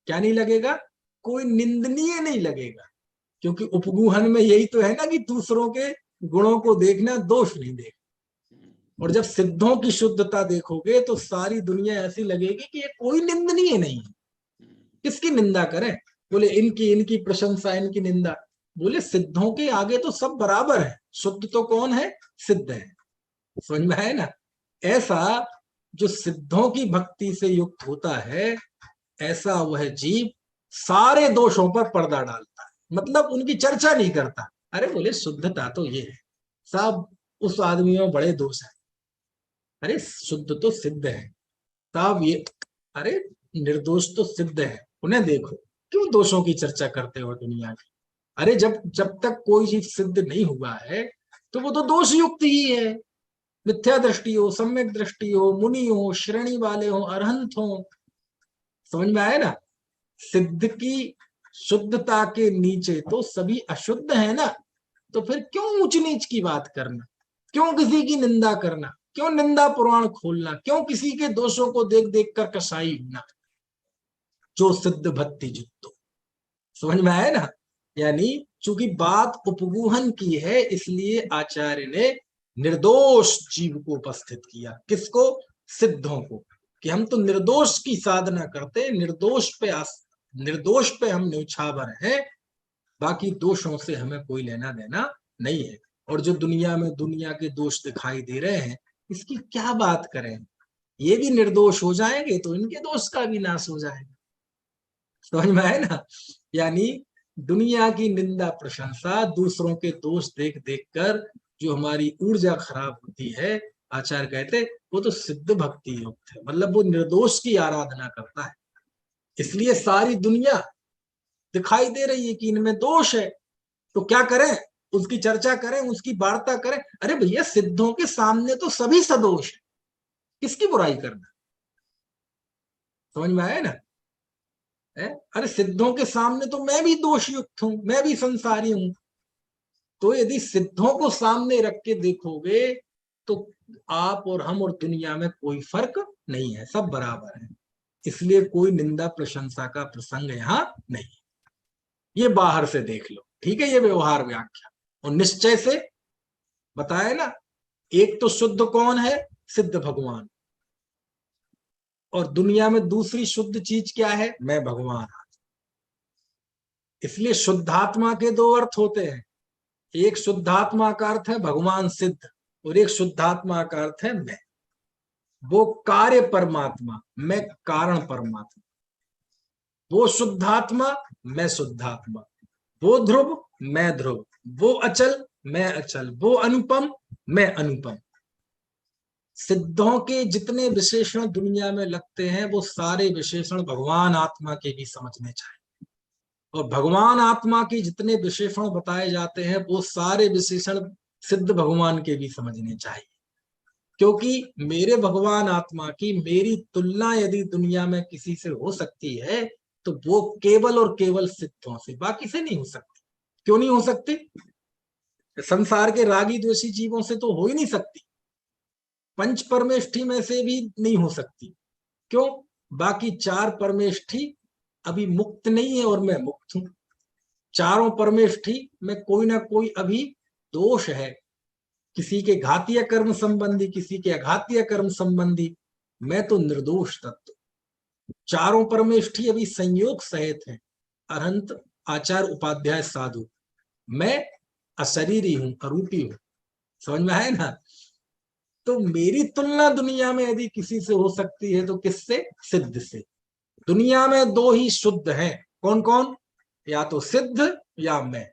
क्या नहीं लगेगा? कोई निंदनीय नहीं लगेगा, क्योंकि उपगूहन में यही तो है ना कि दूसरों के गुणों को देखना, दोष नहीं देखना। और जब सिद्धों की शुद्धता देखोगे तो सारी दुनिया ऐसी लगेगी कि ये कोई निंदनीय नहीं है। किसकी निंदा करें? बोले इनकी, इनकी प्रशंसा, इनकी निंदा। बोले सिद्धों के आगे तो सब बराबर है। शुद्ध तो कौन है? सिद्ध है। समझ में है ना? ऐसा जो सिद्धों की भक्ति से युक्त होता है, ऐसा वह जीव सारे दोषों पर पर्दा डालता है, मतलब उनकी चर्चा नहीं करता। अरे बोले शुद्धता तो ये है, सब उस आदमी में बड़े दोष है। अरे शुद्ध तो सिद्ध है साहब, ये अरे निर्दोष तो सिद्ध है, उन्हें देखो। क्यों दोषों की चर्चा करते हो दुनिया की? अरे जब तक कोई चीज सिद्ध नहीं हुआ है तो वो तो दोष युक्त ही है। मिथ्या दृष्टि हो, सम्यक दृष्टि हो, मुनि हो, श्रेणी वाले हो, अरहंत हो। समझ में आया ना? सिद्ध की शुद्धता के नीचे तो सभी अशुद्ध है ना, तो फिर क्यों ऊंच नीच की बात करना? क्यों किसी की निंदा करना? क्यों निंदा पुराण खोलना? क्यों किसी के दोषों को देख देख कर कसाई होना? जो सिद्ध भक्ति जुत्तो। समझ में आया ना? यानी चूंकि बात उपगूहन की है, इसलिए आचार्य ने निर्दोष जीव को उपस्थित किया। किसको? सिद्धों को। कि हम तो निर्दोष की साधना करते, निर्दोष पे हम न्यौछावर हैं, बाकी दोषों से हमें कोई लेना देना नहीं है। और जो दुनिया में दुनिया के दोष दिखाई दे रहे हैं, इसकी क्या बात करें? ये भी निर्दोष हो जाएंगे तो इनके दोष का भी नाश हो जाएगा। समझ में आए ना? यानी दुनिया की निंदा प्रशंसा, दूसरों के दोष देख देख कर जो हमारी ऊर्जा खराब होती है, आचार्य कहते वो तो सिद्ध भक्ति युक्त है, मतलब वो निर्दोष की आराधना करता है। इसलिए सारी दुनिया दिखाई दे रही है कि इनमें दोष है, तो क्या करें? उसकी चर्चा करें, उसकी वार्ता करें। अरे भैया सिद्धों के सामने तो सभी सदोष है, किसकी बुराई करना? समझ में आया ना? अरे सिद्धों के सामने तो मैं भी दोष युक्त हूं, मैं भी संसारी हूं। तो यदि सिद्धों को सामने रख के देखोगे तो आप और हम और दुनिया में कोई फर्क नहीं है, सब बराबर है। इसलिए कोई निंदा प्रशंसा का प्रसंग यहाँ नहीं। ये बाहर से देख लो, ठीक है, ये व्यवहार व्याख्या। और निश्चय से बताया ना, एक तो शुद्ध कौन है? सिद्ध भगवान। और दुनिया में दूसरी शुद्ध चीज क्या है? मैं भगवान। इसलिए शुद्धात्मा के दो अर्थ होते हैं, एक शुद्धात्मा का अर्थ है भगवान सिद्ध, और एक शुद्धात्मा का अर्थ है मैं। वो कार्य परमात्मा, मैं कारण परमात्मा। वो शुद्धात्मा, मैं शुद्धात्मा। वो ध्रुव, मैं ध्रुव। वो अचल, मैं अचल। वो अनुपम, मैं अनुपम। सिद्धों के जितने विशेषण दुनिया में लगते हैं वो सारे विशेषण भगवान आत्मा के भी समझने चाहिए, और भगवान आत्मा के जितने विशेषण बताए जाते हैं वो सारे विशेषण सिद्ध भगवान के भी समझने चाहिए। क्योंकि मेरे भगवान आत्मा की मेरी तुलना यदि दुनिया में किसी से हो सकती है तो वो केवल और केवल सिद्धों से, बाकी से नहीं हो सकती। क्यों नहीं हो सकती? संसार के रागी द्वेषी जीवों से तो हो ही नहीं सकती, पंच परमेष्ठी में से भी नहीं हो सकती। क्यों? बाकी चार परमेष्ठी अभी मुक्त नहीं है और मैं मुक्त हूं। चारों परमेष्ठी में कोई ना कोई अभी दोष है, किसी के घातीय कर्म संबंधी, किसी के अघातीय कर्म संबंधी। मैं तो निर्दोष तत्व। चारों परमेष्ठी अभी संयोग सहित है, अरहंत आचार उपाध्याय साधु। मैं अशरीरी हूं, अरूपी हूं। समझ में आए ना? तो मेरी तुलना दुनिया में यदि किसी से हो सकती है तो किससे? सिद्ध से। दुनिया में दो ही शुद्ध हैं, कौन कौन? या तो सिद्ध या मैं।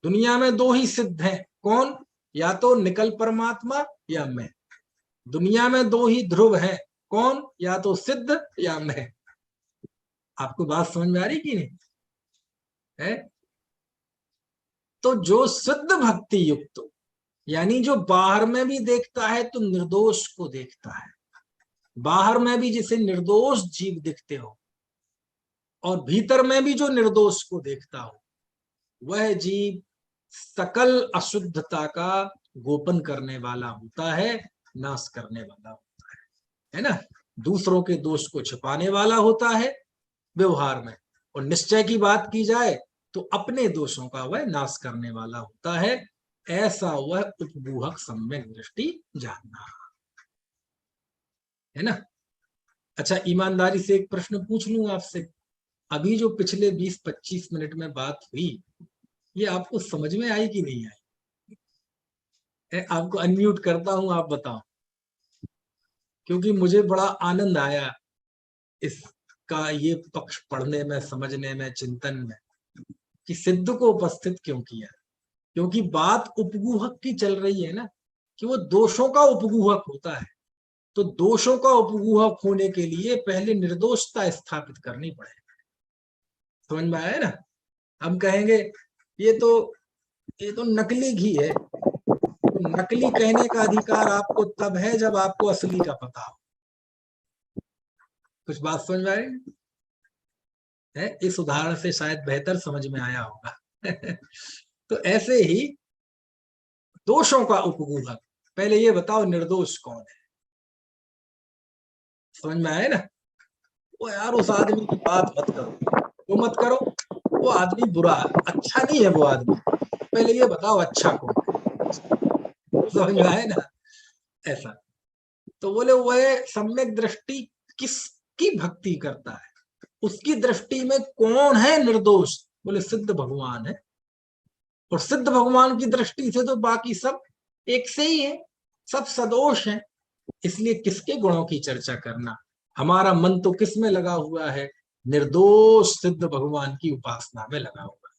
दुनिया में दो ही सिद्ध हैं, कौन? या तो निकल परमात्मा या मैं। दुनिया में दो ही ध्रुव हैं, कौन? या तो सिद्ध या मैं। आपको बात समझ में आ रही कि नहीं है? तो जो सिद्ध भक्ति युक्त हो, यानी जो बाहर में भी देखता है तो निर्दोष को देखता है, बाहर में भी जिसे निर्दोष जीव दिखते हो और भीतर में भी जो निर्दोष को देखता हो, वह जीव सकल अशुद्धता का गोपन करने वाला होता है, नाश करने वाला होता है ना? दूसरों के दोष को छिपाने वाला होता है व्यवहार में, और निश्चय की बात की जाए तो अपने दोषों का वह नाश करने वाला होता है। ऐसा वह उपगूहक सम्यक दृष्टि जानना है ना? अच्छा, ईमानदारी से एक प्रश्न पूछ लूं आपसे। अभी जो पिछले 20-25 मिनट में बात हुई, ये आपको समझ में आई कि नहीं आई? आपको अनम्यूट करता हूं, आप बताओ, क्योंकि मुझे बड़ा आनंद आया इसका ये पक्ष पढ़ने में, समझने में, चिंतन में, कि सिद्ध को उपस्थित क्यों किया। क्योंकि बात उपगूहक की चल रही है ना, कि वो दोषों का उपगूहक होता है। तो दोषों का उपगूहक होने के लिए पहले निर्दोषता स्थापित करनी पड़ेगी। समझ में आया ना? हम कहेंगे ये तो नकली घी है, तो नकली कहने का अधिकार आपको तब है जब आपको असली का पता हो। कुछ बात समझ में आई है? इस उदाहरण से शायद बेहतर समझ में आया होगा। तो ऐसे ही दोषों का उपगूहक, पहले ये बताओ निर्दोष कौन है? समझ में आया ना? वो यार उस आदमी की बात मत करो, वो मत करो, वो आदमी बुरा, अच्छा नहीं है वो आदमी। पहले ये बताओ अच्छा कौन है? समझ में आया ना? ऐसा। तो बोले वह सम्यक दृष्टि किसकी भक्ति करता है, उसकी दृष्टि में कौन है निर्दोष? बोले सिद्ध भगवान है। और सिद्ध भगवान की दृष्टि से तो बाकी सब एक से ही है, सब सदोष है। इसलिए किसके गुणों की चर्चा करना? हमारा मन तो किस में लगा हुआ है? निर्दोष सिद्ध भगवान की उपासना में लगा हुआ है।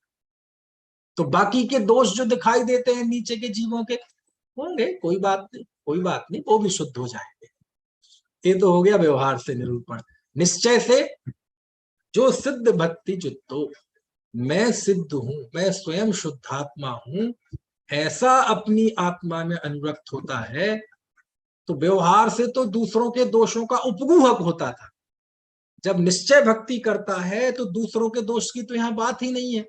तो बाकी के दोष जो दिखाई देते हैं नीचे के जीवों के, होंगे, कोई बात नहीं, कोई बात नहीं, वो भी शुद्ध हो जाएंगे। ये तो हो गया व्यवहार से निरूपण। निश्चय से जो सिद्ध भक्ति चित्तो, मैं सिद्ध हूं, मैं स्वयं शुद्धात्मा हूं, ऐसा अपनी आत्मा में अनुरक्त होता है, तो व्यवहार से तो दूसरों के दोषों का उपगूहक होता था। जब निश्चय भक्ति करता है तो दूसरों के दोष की तो यहां बात ही नहीं है,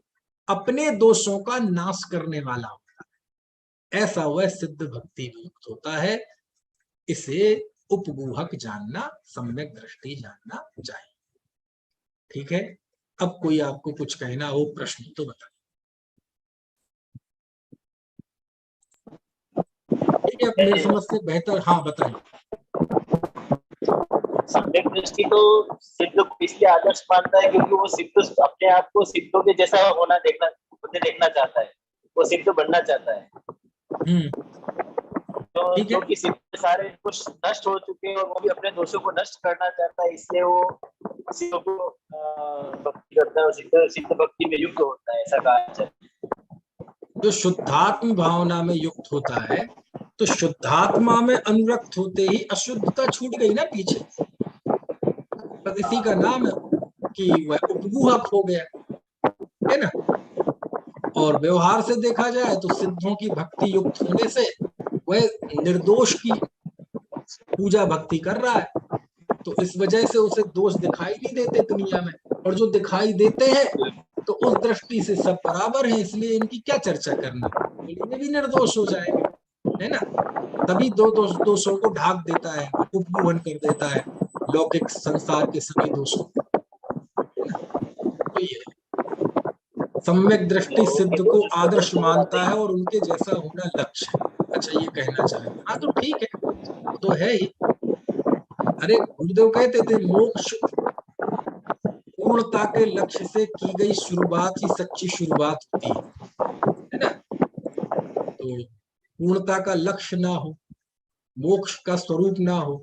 अपने दोषों का नाश करने वाला होता है। ऐसा वह सिद्ध भक्ति युक्त होता है। इसे उपगूहक जानना, सम्यक दृष्टि जानना चाहिए। ठीक है, अब कोई आपको कुछ कहना हो, प्रश्न तो बताइए। ठीक है, मेरी समझ से बेहतर, हाँ बताइए। सम्यक दृष्टि तो सिद्ध को इसलिए आदर्श मानता है क्योंकि वो सिद्ध अपने आप को सिद्धों के जैसा देखना चाहता है, वो सिद्ध बनना चाहता है। तो ठीक है, क्योंकि सिद्ध सारे कुछ नष्ट हो चुके हैं और वो भी अपने दोषों को नष्ट करना चाहता है, इसलिए वो सिद्धों को भक्ति करता है और सिद्ध भक्ति में युक्त होता है, ऐसा कहा जाता है। जो शुद्धात्म भावना में युक्त होता है, तो शुद्धात्मा में अनुरक्त होते ही अशुद्धता छूट गई ना पीछे, बस इसी का नाम है कि वह उपगूहक हो गया, है ना। और व्यवहार से देखा जाए तो सिद्धों की भक्ति युक्त होने से वह निर्दोष की पूजा भक्ति कर रहा है, तो इस वजह से उसे दोष दिखाई नहीं देते दुनिया में, और जो दिखाई देते हैं तो उस दृष्टि से सब बराबर हैं, इसलिए इनकी क्या चर्चा करना, ये भी निर्दोष हो जाएंगे, है ना। तभी दोषों को ढाक देता है, उपगूहन कर देता है लौकिक संसार के सभी दोषों को। तो ये सम्यक दृष्टि सिद्ध को आदर्श मानता है और उनके जैसा होना लक्ष्य है। अच्छा, ये कहना चाहेंगे, हाँ तो ठीक है, वो तो है ही। अरे गुरुदेव कहते थे, मोक्ष पूर्णता के लक्ष्य से की गई शुरुआत ही सच्ची शुरुआत होती है ना। तो पूर्णता का लक्ष्य ना हो, मोक्ष का स्वरूप ना हो,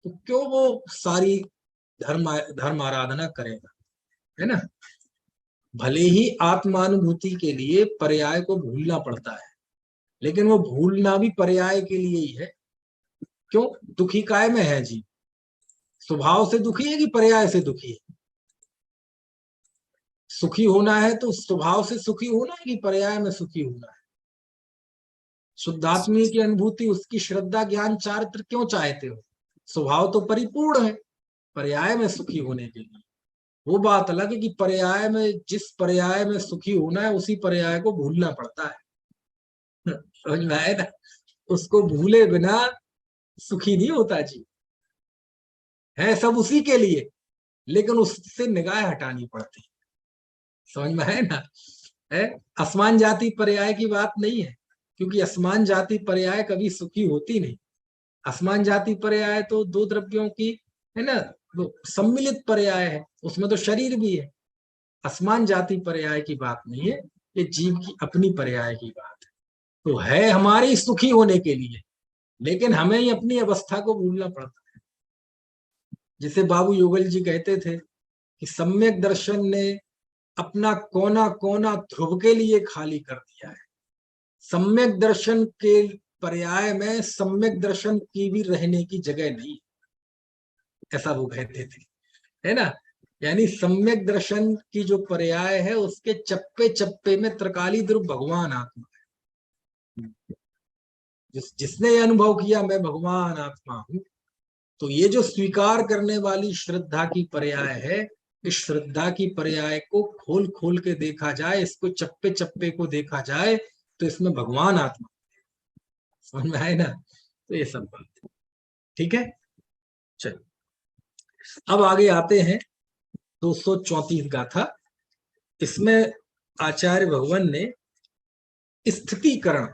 तो क्यों वो सारी धर्म आराधना करेगा, है ना। भले ही आत्मानुभूति के लिए पर्याय को भूलना पड़ता है, लेकिन वो भूलना भी पर्याय के लिए ही है। क्यों? दुखी काय में है जी, स्वभाव से दुखी है कि पर्याय से दुखी है? सुखी होना है तो स्वभाव से सुखी होना है कि पर्याय में सुखी होना है? शुद्धात्मी की अनुभूति, उसकी श्रद्धा ज्ञान चारित्र क्यों चाहते हो? स्वभाव तो परिपूर्ण है पर्याय में सुखी होने के लिए। वो बात अलग है कि पर्याय में, जिस पर्याय में सुखी होना है उसी पर्याय को भूलना पड़ता है, समझ में आए ना। उसको भूले बिना सुखी नहीं होता जी, है सब उसी के लिए, लेकिन उससे निगाह हटानी पड़ती, समझ में है ना। है, असमान जाति पर्याय की बात नहीं है, क्योंकि असमान जाति पर्याय कभी सुखी होती नहीं। असमान जाति पर्याय तो दो द्रव्यों की, है ना, वो सम्मिलित पर्याय है, उसमें तो शरीर भी है। असमान जाति पर्याय की बात नहीं है, ये जीव की अपनी पर्याय की बात है। तो है हमारे सुखी होने के लिए, लेकिन हमें ही अपनी अवस्था को भूलना पड़ता है। जिसे बाबू योगल जी कहते थे कि सम्यक दर्शन ने अपना कोना कोना ध्रुव के लिए खाली कर दिया है। सम्यक दर्शन के पर्याय में सम्यक दर्शन की भी रहने की जगह नहीं, ऐसा वो कहते थे, है ना। यानी सम्यक दर्शन की जो पर्याय है, उसके चप्पे चप्पे में त्रिकाली ध्रुव भगवान आत्मा है। जिसने ये अनुभव किया मैं भगवान आत्मा हूं, तो ये जो स्वीकार करने वाली श्रद्धा की पर्याय है, इस श्रद्धा की पर्याय को खोल खोल के देखा जाए, इसको चप्पे चप्पे को देखा जाए, तो इसमें भगवान आत्मा, समझ में आए ना। तो ये सब बात, ठीक है। चलो अब आगे आते हैं 234 गाथा। इसमें आचार्य भगवान ने स्थितिकरण,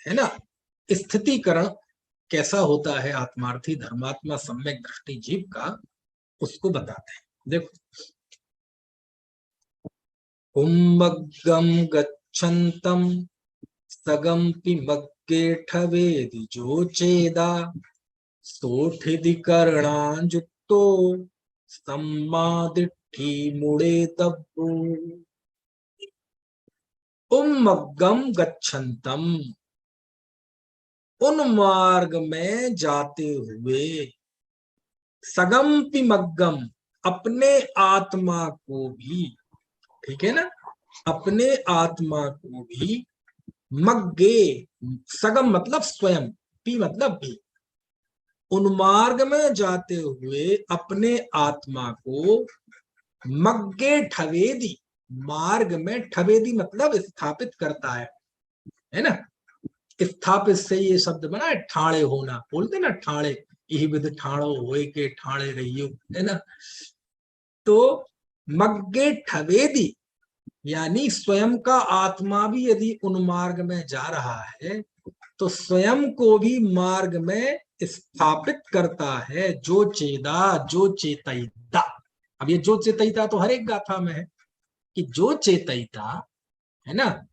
है ना, स्थितिकरण कैसा होता है आत्मार्थी धर्मात्मा सम्यक दृष्टि जीव का, उसको बताते हैं। देखो, कुंभगम गच्छन्तम सगम्पि मग्गेठवेदि जो चेदा सोठिदिकरणाजुक्तो सम्मादिट्ठी मुड़े तब्बु। उम्मग्गम गच्छन्तम, उन मार्ग में जाते हुए, सगम्पि मग्गम, अपने आत्मा को भी, ठीक है ना, अपने आत्मा को भी, मग्गे, सगम मतलब स्वयं, पी मतलब भी, उन्मार्ग में जाते हुए अपने आत्मा को मग्गे ठवेदी, मार्ग में ठवेदी मतलब स्थापित करता है ना। स्थापित से ये शब्द बना है, ठाणे होना, बोलते ना ठाणे, यही विध ठाणो होए के ठाणे रहियो, है ना। तो मग्गे ठवेदी यानी स्वयं का आत्मा भी यदि उन्मार्ग में जा रहा है तो स्वयं को भी मार्ग में स्थापित करता है। जो चेदा जो चेतयिता, अब ये जो चेतयिता तो हर एक गाथा में है कि जो चेतयिता है ना,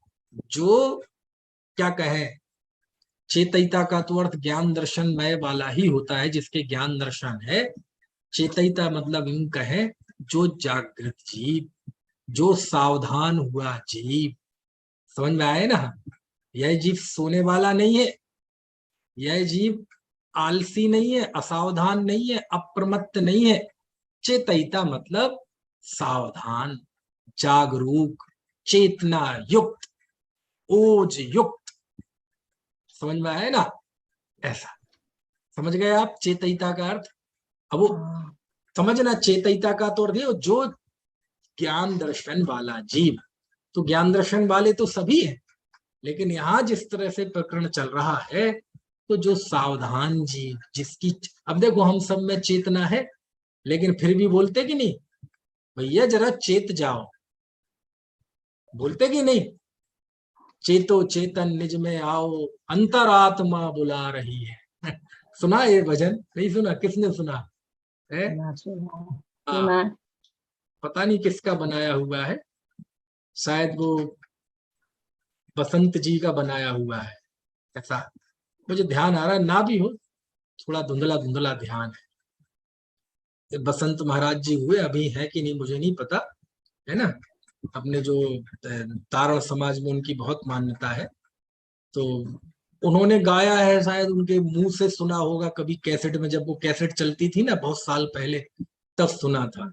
जो क्या कहे, चेतयिता का तो अर्थ ज्ञान दर्शन मय वाला ही होता है, जिसके ज्ञान दर्शन है। चेतयिता मतलब यूं कहे जो जागृत जीव, जो सावधान हुआ जीव, समझ में आए ना। यह जीव सोने वाला नहीं है, यह जीव आलसी नहीं है, असावधान नहीं है, अप्रमत्त नहीं है। चेतयिता मतलब सावधान, जागरूक, चेतना युक्त, ओज युक्त, समझ में आए ना। ऐसा समझ गए आप चेतयिता का अर्थ। अब वो समझना, चेतयिता का तो अर्थ है जो ज्ञान दर्शन वाला जीव। तो ज्ञान दर्शन वाले तो सभी हैं, लेकिन यहाँ जिस तरह से प्रकरण चल रहा है तो जो सावधान जीव, जिसकी, अब देखो हम सब में चेतना है, लेकिन फिर भी बोलते कि नहीं भैया जरा चेत जाओ, बोलते कि नहीं, चेतो चेतन निज में आओ अंतरात्मा बुला रही है। सुना ये भजन? नहीं सुना? किसने सुना है? हाँ, पता नहीं किसका बनाया हुआ है, शायद वो बसंत जी का बनाया हुआ है, ऐसा मुझे ध्यान आ रहा है, ना भी हो, थोड़ा धुंधला धुंधला ध्यान है। बसंत महाराज जी हुए, अभी है कि नहीं मुझे नहीं पता, है ना। अपने जो तारण समाज में उनकी बहुत मान्यता है, तो उन्होंने गाया है, शायद उनके मुंह से सुना होगा कभी कैसेट में, जब वो कैसेट चलती थी ना बहुत साल पहले, तब सुना था।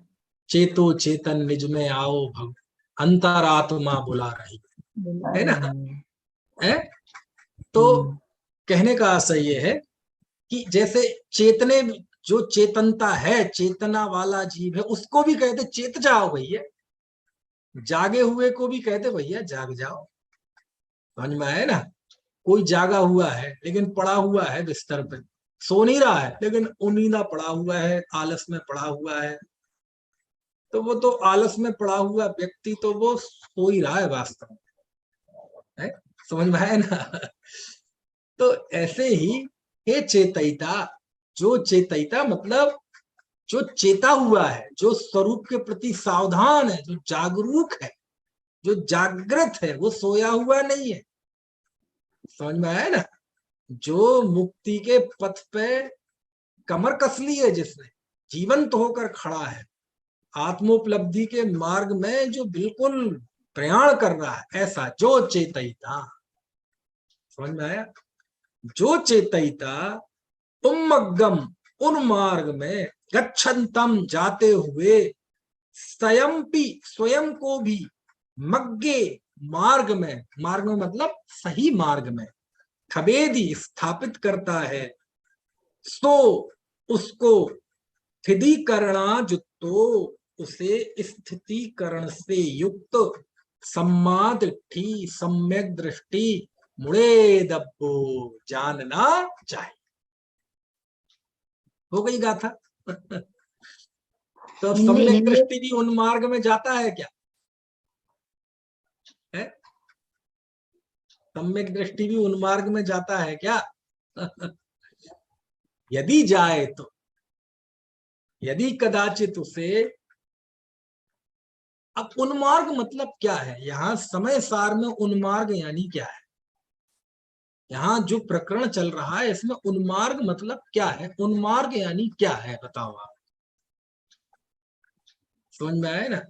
चेतो चेतन निज में आओ भग अंतरात्मा बुला रही है ना, है। तो कहने का आशय ये है कि जैसे चेतने, जो चेतनता है, चेतना वाला जीव है, उसको भी कहते चेत जाओ भैया, जागे हुए को भी कहते भैया जाग जाओ, समझ में आए ना। कोई जागा हुआ है लेकिन पड़ा हुआ है बिस्तर पे, सो नहीं रहा है लेकिन उनींदा पड़ा हुआ है, आलस में पड़ा हुआ है, तो वो तो आलस में पड़ा हुआ व्यक्ति तो वो सो ही रहा है वास्तव में, है, समझ में आए ना। तो ऐसे ही हे चेतयिता, जो चेतयिता मतलब जो चेता हुआ है, जो स्वरूप के प्रति सावधान है, जो जागरूक है, जो जागृत है, वो सोया हुआ नहीं है, समझ में आया ना। जो मुक्ति के पथ पे कमर कस ली है, जिसने जीवंत होकर खड़ा है, आत्मोपलब्धि के मार्ग में जो बिल्कुल प्रयाण कर रहा है, ऐसा जो चेतयिता, समझ में आया। जो चेतयिता उन्मग्गम, उन मार्ग में, गच्छन्तम जाते हुए, स्वयंपि स्वयं को भी, मग्गे मार्ग में, मार्ग में मतलब सही मार्ग में, खबेदी स्थापित करता है, सो उसको, स्थितिकरणा जुत्तो उसे स्थितिकरण से युक्त, सम्मा दृष्टि सम्यक दृष्टि मुड़े दब्बो जानना चाहिए। हो गई गाथा। तो सम्यक दृष्टि भी उन मार्ग में जाता है क्या? है सम्यक दृष्टि भी उन मार्ग में जाता है क्या? यदि जाए तो, यदि कदाचित उसे, अब उन्मार्ग मतलब क्या है यहाँ समय सार में, उन्मार्ग यानी क्या है? यहाँ जो प्रकरण चल रहा है इसमें उन्मार्ग मतलब क्या है, उन्मार्ग यानी क्या है, बताओ आप, समझ में आए ना।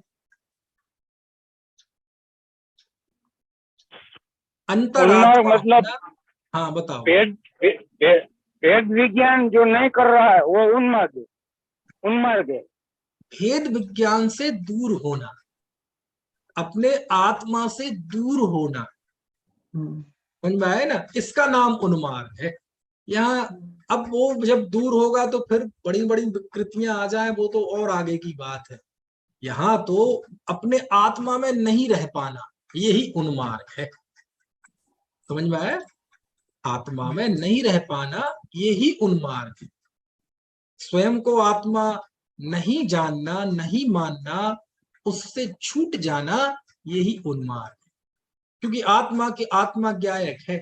अंतरात्मा मतलब, हाँ बताओ। भेद विज्ञान जो नहीं कर रहा है वो उन्मार्ग, उन्मार्ग है। भेद विज्ञान से दूर होना, अपने आत्मा से दूर होना, समझ में आए ना, इसका नाम उन्मार्ग है। यहाँ अब वो जब दूर होगा तो फिर बड़ी बड़ी विकृतियां आ जाए, वो तो और आगे की बात है। यहाँ तो अपने आत्मा में नहीं रह पाना, यही उन्मार्ग है, समझ में आया। आत्मा में नहीं रह पाना, ये ही उन्मार्ग है। स्वयं को आत्मा नहीं जानना, नहीं मानना, उससे छूट जाना, यही उन्मार्ग है। क्योंकि आत्मा ज्ञायक है,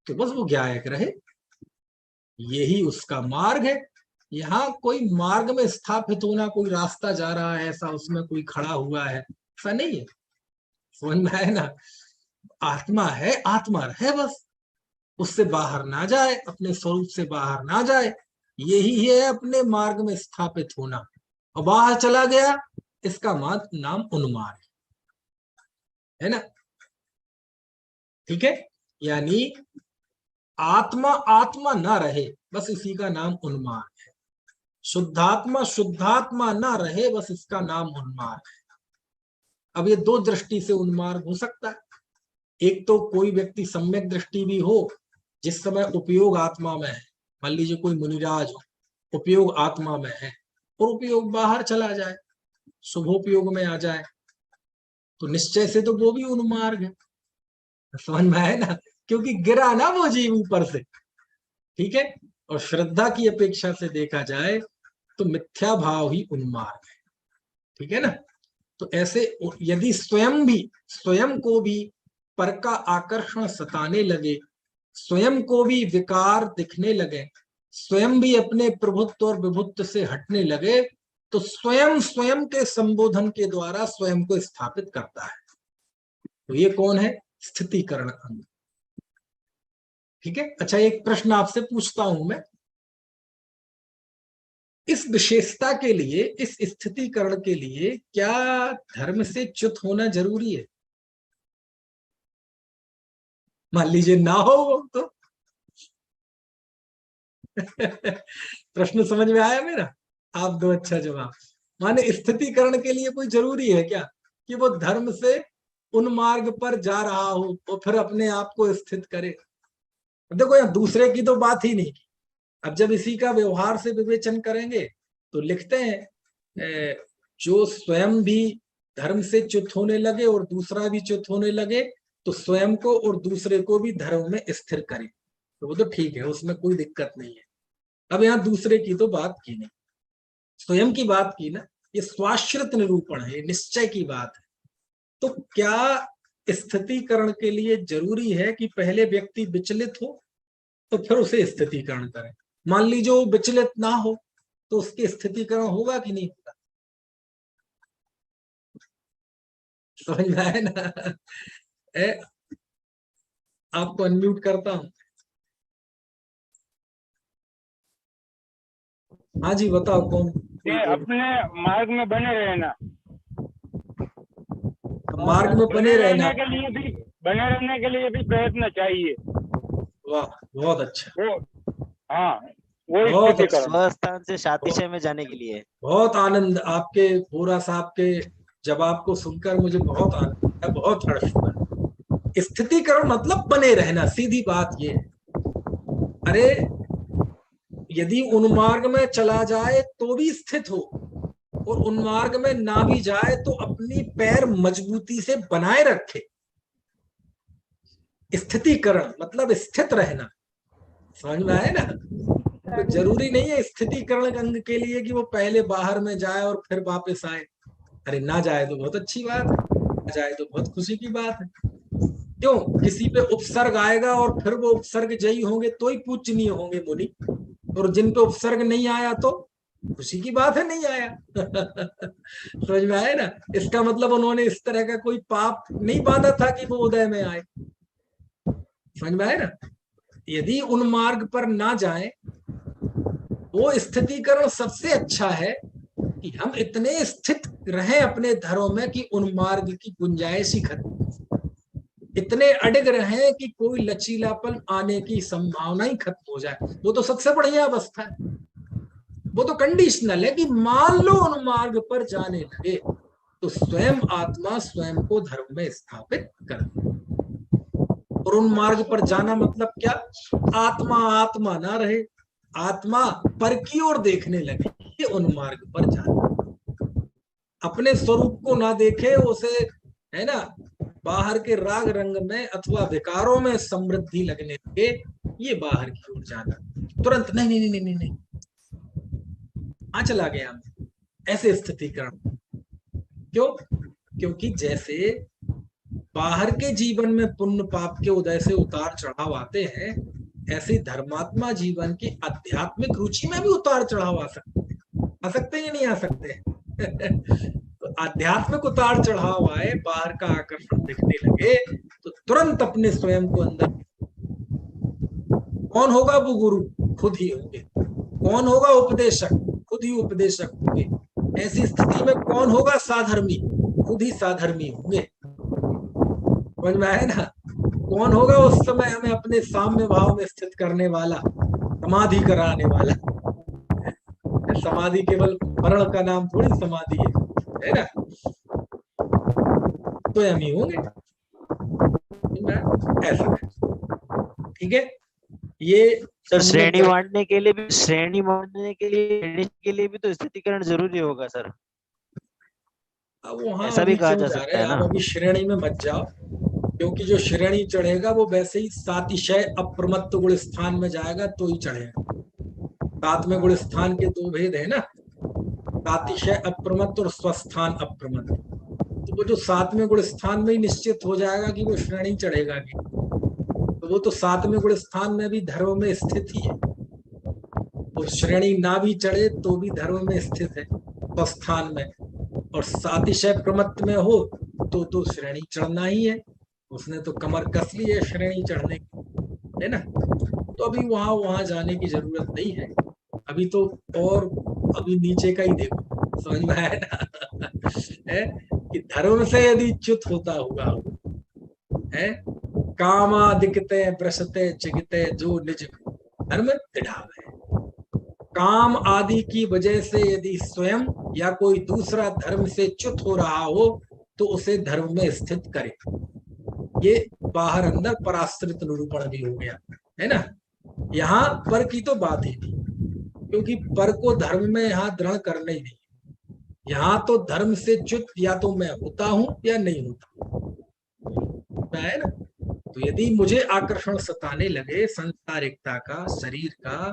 तो बस वो ज्ञायक रहे, यही उसका मार्ग है। यहाँ कोई मार्ग में स्थापित होना, कोई रास्ता जा रहा है ऐसा, उसमें कोई खड़ा हुआ है, ऐसा नहीं है। समझ में आए ना? आत्मा है, आत्मा रहे बस, उससे बाहर ना जाए, अपने स्वरूप से बाहर ना जाए, यही है अपने मार्ग में स्थापित होना। और बाहर चला गया, इसका नाम उन्मार्ग है ना? ठीक है, यानी आत्मा ना रहे, बस इसी का नाम उन्मार्ग है। शुद्धात्मा ना रहे, बस इसका नाम उन्मार्ग है। अब ये दो दृष्टि से उन्मार्ग हो सकता है। एक तो कोई व्यक्ति सम्यक दृष्टि भी हो, जिस समय उपयोग आत्मा में है, मान लीजिए कोई मुनिराज हो, उपयोग आत्मा में है और उपयोग बाहर चला जाए, शुभोपयोग में आ जाए, तो निश्चय से तो वो भी उन्मार्ग है। समझ में आए ना? क्योंकि गिरा ना वो जीव ऊपर से, ठीक है। और श्रद्धा की अपेक्षा से देखा जाए तो मिथ्या भाव ही उन्मार्ग है, ठीक है ना? तो ऐसे यदि स्वयं को भी पर का आकर्षण सताने लगे, स्वयं को भी विकार दिखने लगे, स्वयं भी अपने प्रभुत्व और विभुत्व से हटने लगे, तो स्वयं के संबोधन के द्वारा स्वयं को स्थापित करता है। तो ये कौन है? स्थितिकरण अंग, ठीक है। अच्छा, एक प्रश्न आपसे पूछता हूं मैं, इस विशेषता के लिए, इस स्थितिकरण के लिए क्या धर्म से च्युत होना जरूरी है? मान लीजिए ना हो तो प्रश्न समझ में आया मेरा? आप दो अच्छा जवाब। माने स्थितिकरण के लिए कोई जरूरी है क्या कि वो धर्म से उन मार्ग पर जा रहा हो और फिर अपने आप को स्थित करे? देखो, यहाँ दूसरे की तो बात ही नहीं। अब जब इसी का व्यवहार से विवेचन करेंगे तो लिखते हैं जो स्वयं भी धर्म से च्युत होने लगे और दूसरा भी च्युत होने लगे, तो स्वयं को और दूसरे को भी धर्म में स्थिर करें, तो वो तो ठीक है, उसमें कोई दिक्कत नहीं है। अब यहाँ दूसरे की तो बात की नहीं, स्वयं की बात की ना। ये स्वाश्रित निरूपण है, निश्चय की बात है। तो क्या स्थितिकरण के लिए जरूरी है कि पहले व्यक्ति विचलित हो तो फिर उसे स्थितिकरण करें? मान लीजिए वो विचलित ना हो तो उसके स्थितिकरण होगा कि नहीं होगा? समझ में आया ना? आपको अनम्यूट करता हूं। हाँ जी, बताओ कौन? अपने मार्ग में बने रहना, मार्ग में बने रहना बने रहने के लिए भी प्रयत्न चाहिए। वाह, बहुत अच्छा। वो हाँ, वो बहुत अच्छा। स्वस्थान से शातिशय में जाने के लिए। बहुत आनंद, आपके भोरा साहब के जवाब को सुनकर मुझे बहुत आनंद है, बहुत हर्ष हुआ। स्थितिकरण मतलब बने रहना, सीधी बात ये है। अरे यदि उन्मार्ग में चला जाए तो भी स्थित हो, और उन्मार्ग में ना भी जाए तो अपनी पैर मजबूती से बनाए रखे। स्थितिकरण मतलब स्थित रहना, समझ में आए ना? तो जरूरी नहीं है स्थितिकरण अंग के लिए कि वो पहले बाहर में जाए और फिर वापस आए। अरे ना जाए तो बहुत अच्छी बात है, जाए तो बहुत खुशी की बात है। क्यों? किसी पे उपसर्ग आएगा और फिर वो उपसर्ग जयी होंगे तो ही पूजनीय होंगे मुनि, और जिन पे उपसर्ग नहीं आया तो खुशी की बात है, नहीं आया। समझ में आया ना? इसका मतलब उन्होंने इस तरह का कोई पाप नहीं बांधा था कि वो उदय में आए। समझ में आया ना? यदि उन मार्ग पर ना जाए, वो स्थितिकरण सबसे अच्छा है कि हम इतने स्थित रहें अपने धर्म में कि उन मार्ग की गुंजाइश ही खत्म, इतने अडिग रहें कि कोई लचीलापन आने की संभावना ही खत्म हो जाए। वो तो सबसे बढ़िया अवस्था है। वो तो कंडीशनल है कि मान लो उन मार्ग पर जाने लगे तो स्वयं आत्मा स्वयं को धर्म में स्थापित कर। और उन मार्ग पर जाना मतलब क्या? आत्मा ना रहे, आत्मा पर की ओर देखने लगे, ये उन मार्ग पर जाना। अपने स्वरूप को ना देखे, उसे है ना बाहर के राग रंग में अथवा विकारों में समृद्धि लगने लगे, ये बाहर की ओर जाना, तुरंत नहीं नहीं नहीं नहीं नहीं, चला गया मैं, ऐसे स्थितिकरण। क्यों? क्योंकि जैसे बाहर के जीवन में पुण्य पाप के उदय से उतार चढ़ाव आते हैं, ऐसे धर्मात्मा जीवन की आध्यात्मिक रुचि में भी उतार चढ़ाव आ सकते हैं या नहीं आ सकते? तो आध्यात्मिक उतार चढ़ाव आए, बाहर का आकर्षण दिखने लगे, तो तुरंत अपने स्वयं को अंदर, कौन होगा वो गुरु? खुद ही होंगे। कौन होगा उपदेशक? खुद ही उपदेशक होंगे। ऐसी स्थिति में कौन होगा साधर्मी? खुद ही साधर्मी होंगे। समझ में आए ना? कौन होगा उस समय हमें अपने साम्य भाव में स्थित करने वाला, समाधि कराने वाला? समाधि केवल मरण का नाम थोड़ी समाधि है ना? तो हम ही होंगे ऐसा है। ठीक है, ये सर श्रेणी बांटने के लिए भी तो स्थितिकरण जरूरी होगा सर। अब वहां ऐसा भी कहा जा जा सकता रहे है हैं, ना। अभी श्रेणी में मत जाओ, क्योंकि जो श्रेणी चढ़ेगा वो वैसे ही सातिशय अप्रमत्त गुण स्थान में जाएगा तो ही चढ़ेगा। सात में गुण स्थान के दो भेद है ना, सातिशय अप्रमत्त और स्वस्थान अप्रमत्त। तो वो जो सातवें गुण स्थान में ही निश्चित हो जाएगा कि वो श्रेणी चढ़ेगा कि, तो वो तो सातवें गुण स्थान में भी धर्म में स्थित ही है। वो श्रेणी ना भी चढ़े तो भी धर्म में स्थित है स्वस्थान में, और सातिशय प्रमत्त में हो तो श्रेणी चढ़ना ही है। उसने तो कमर कस ली है श्रेणी चढ़ने की, है ना? तो अभी वहां जाने की जरूरत नहीं है अभी तो, और अभी नीचे का ही देखो, समझ में आया ना? है कि धर्म से यदि च्युत होता हुआ है, कामादिकते ब्रसते चिगिते जो निज धर्म दृढ़ावे। काम आदि की वजह से यदि स्वयं या कोई दूसरा धर्म से च्युत हो रहा हो तो उसे धर्म में स्थित करे। ये बाहर अंदर पराश्रित निरूपण भी हो गया, है ना? यहाँ पर की तो बात ही नहीं, क्योंकि पर को धर्म में यहाँ दृढ़ करना ही नहीं। यहाँ तो धर्म से च्युत या तो मैं होता हूं या नहीं होता, है ना? तो यदि मुझे आकर्षण सताने लगे संसारिकता का, शरीर का,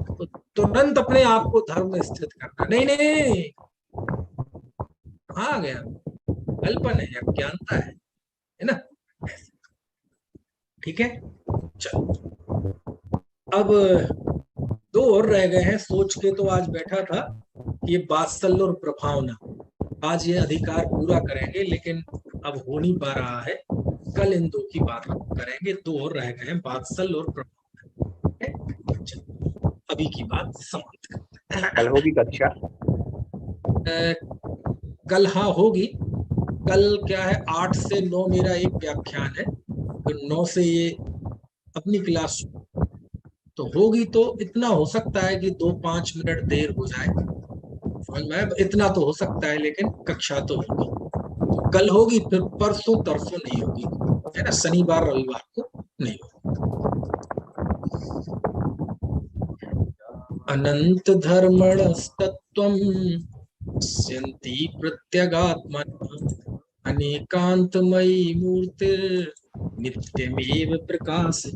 तो तुरंत अपने आप को धर्म में स्थित करना। नहीं नहीं नहीं, आ गया, कल्पना है, अज्ञानता है ना? ठीक है, चलो अब दो और रह गए हैं। सोच के तो आज बैठा था ये वात्सल्य और प्रभावना, आज ये अधिकार पूरा करेंगे, लेकिन अब हो नहीं पा रहा है। कल इन दो की बात करेंगे। दो और रह गए हैं, वात्सल्य और प्रभावना। अभी की बात समाप्त करते हैं। कल होगी कक्षा? कल हाँ होगी। कल क्या है, 8 से 9 मेरा एक व्याख्यान है, तो 9 से ये अपनी क्लास तो होगी। तो इतना हो सकता है कि 2-5 मिनट देर हो जाए, समझ में? इतना तो हो सकता है, लेकिन कक्षा तो होगी। तो कल होगी, फिर परसों तरसों नहीं होगी, है ना? शनिवार रविवार को नहीं होगी। अनंत धर्मणस्तत्त्वं पश्यन्ति प्रत्यगात्मनः अनेकान्तमयी मूर्तिर्नित्यमेव प्रकाशति।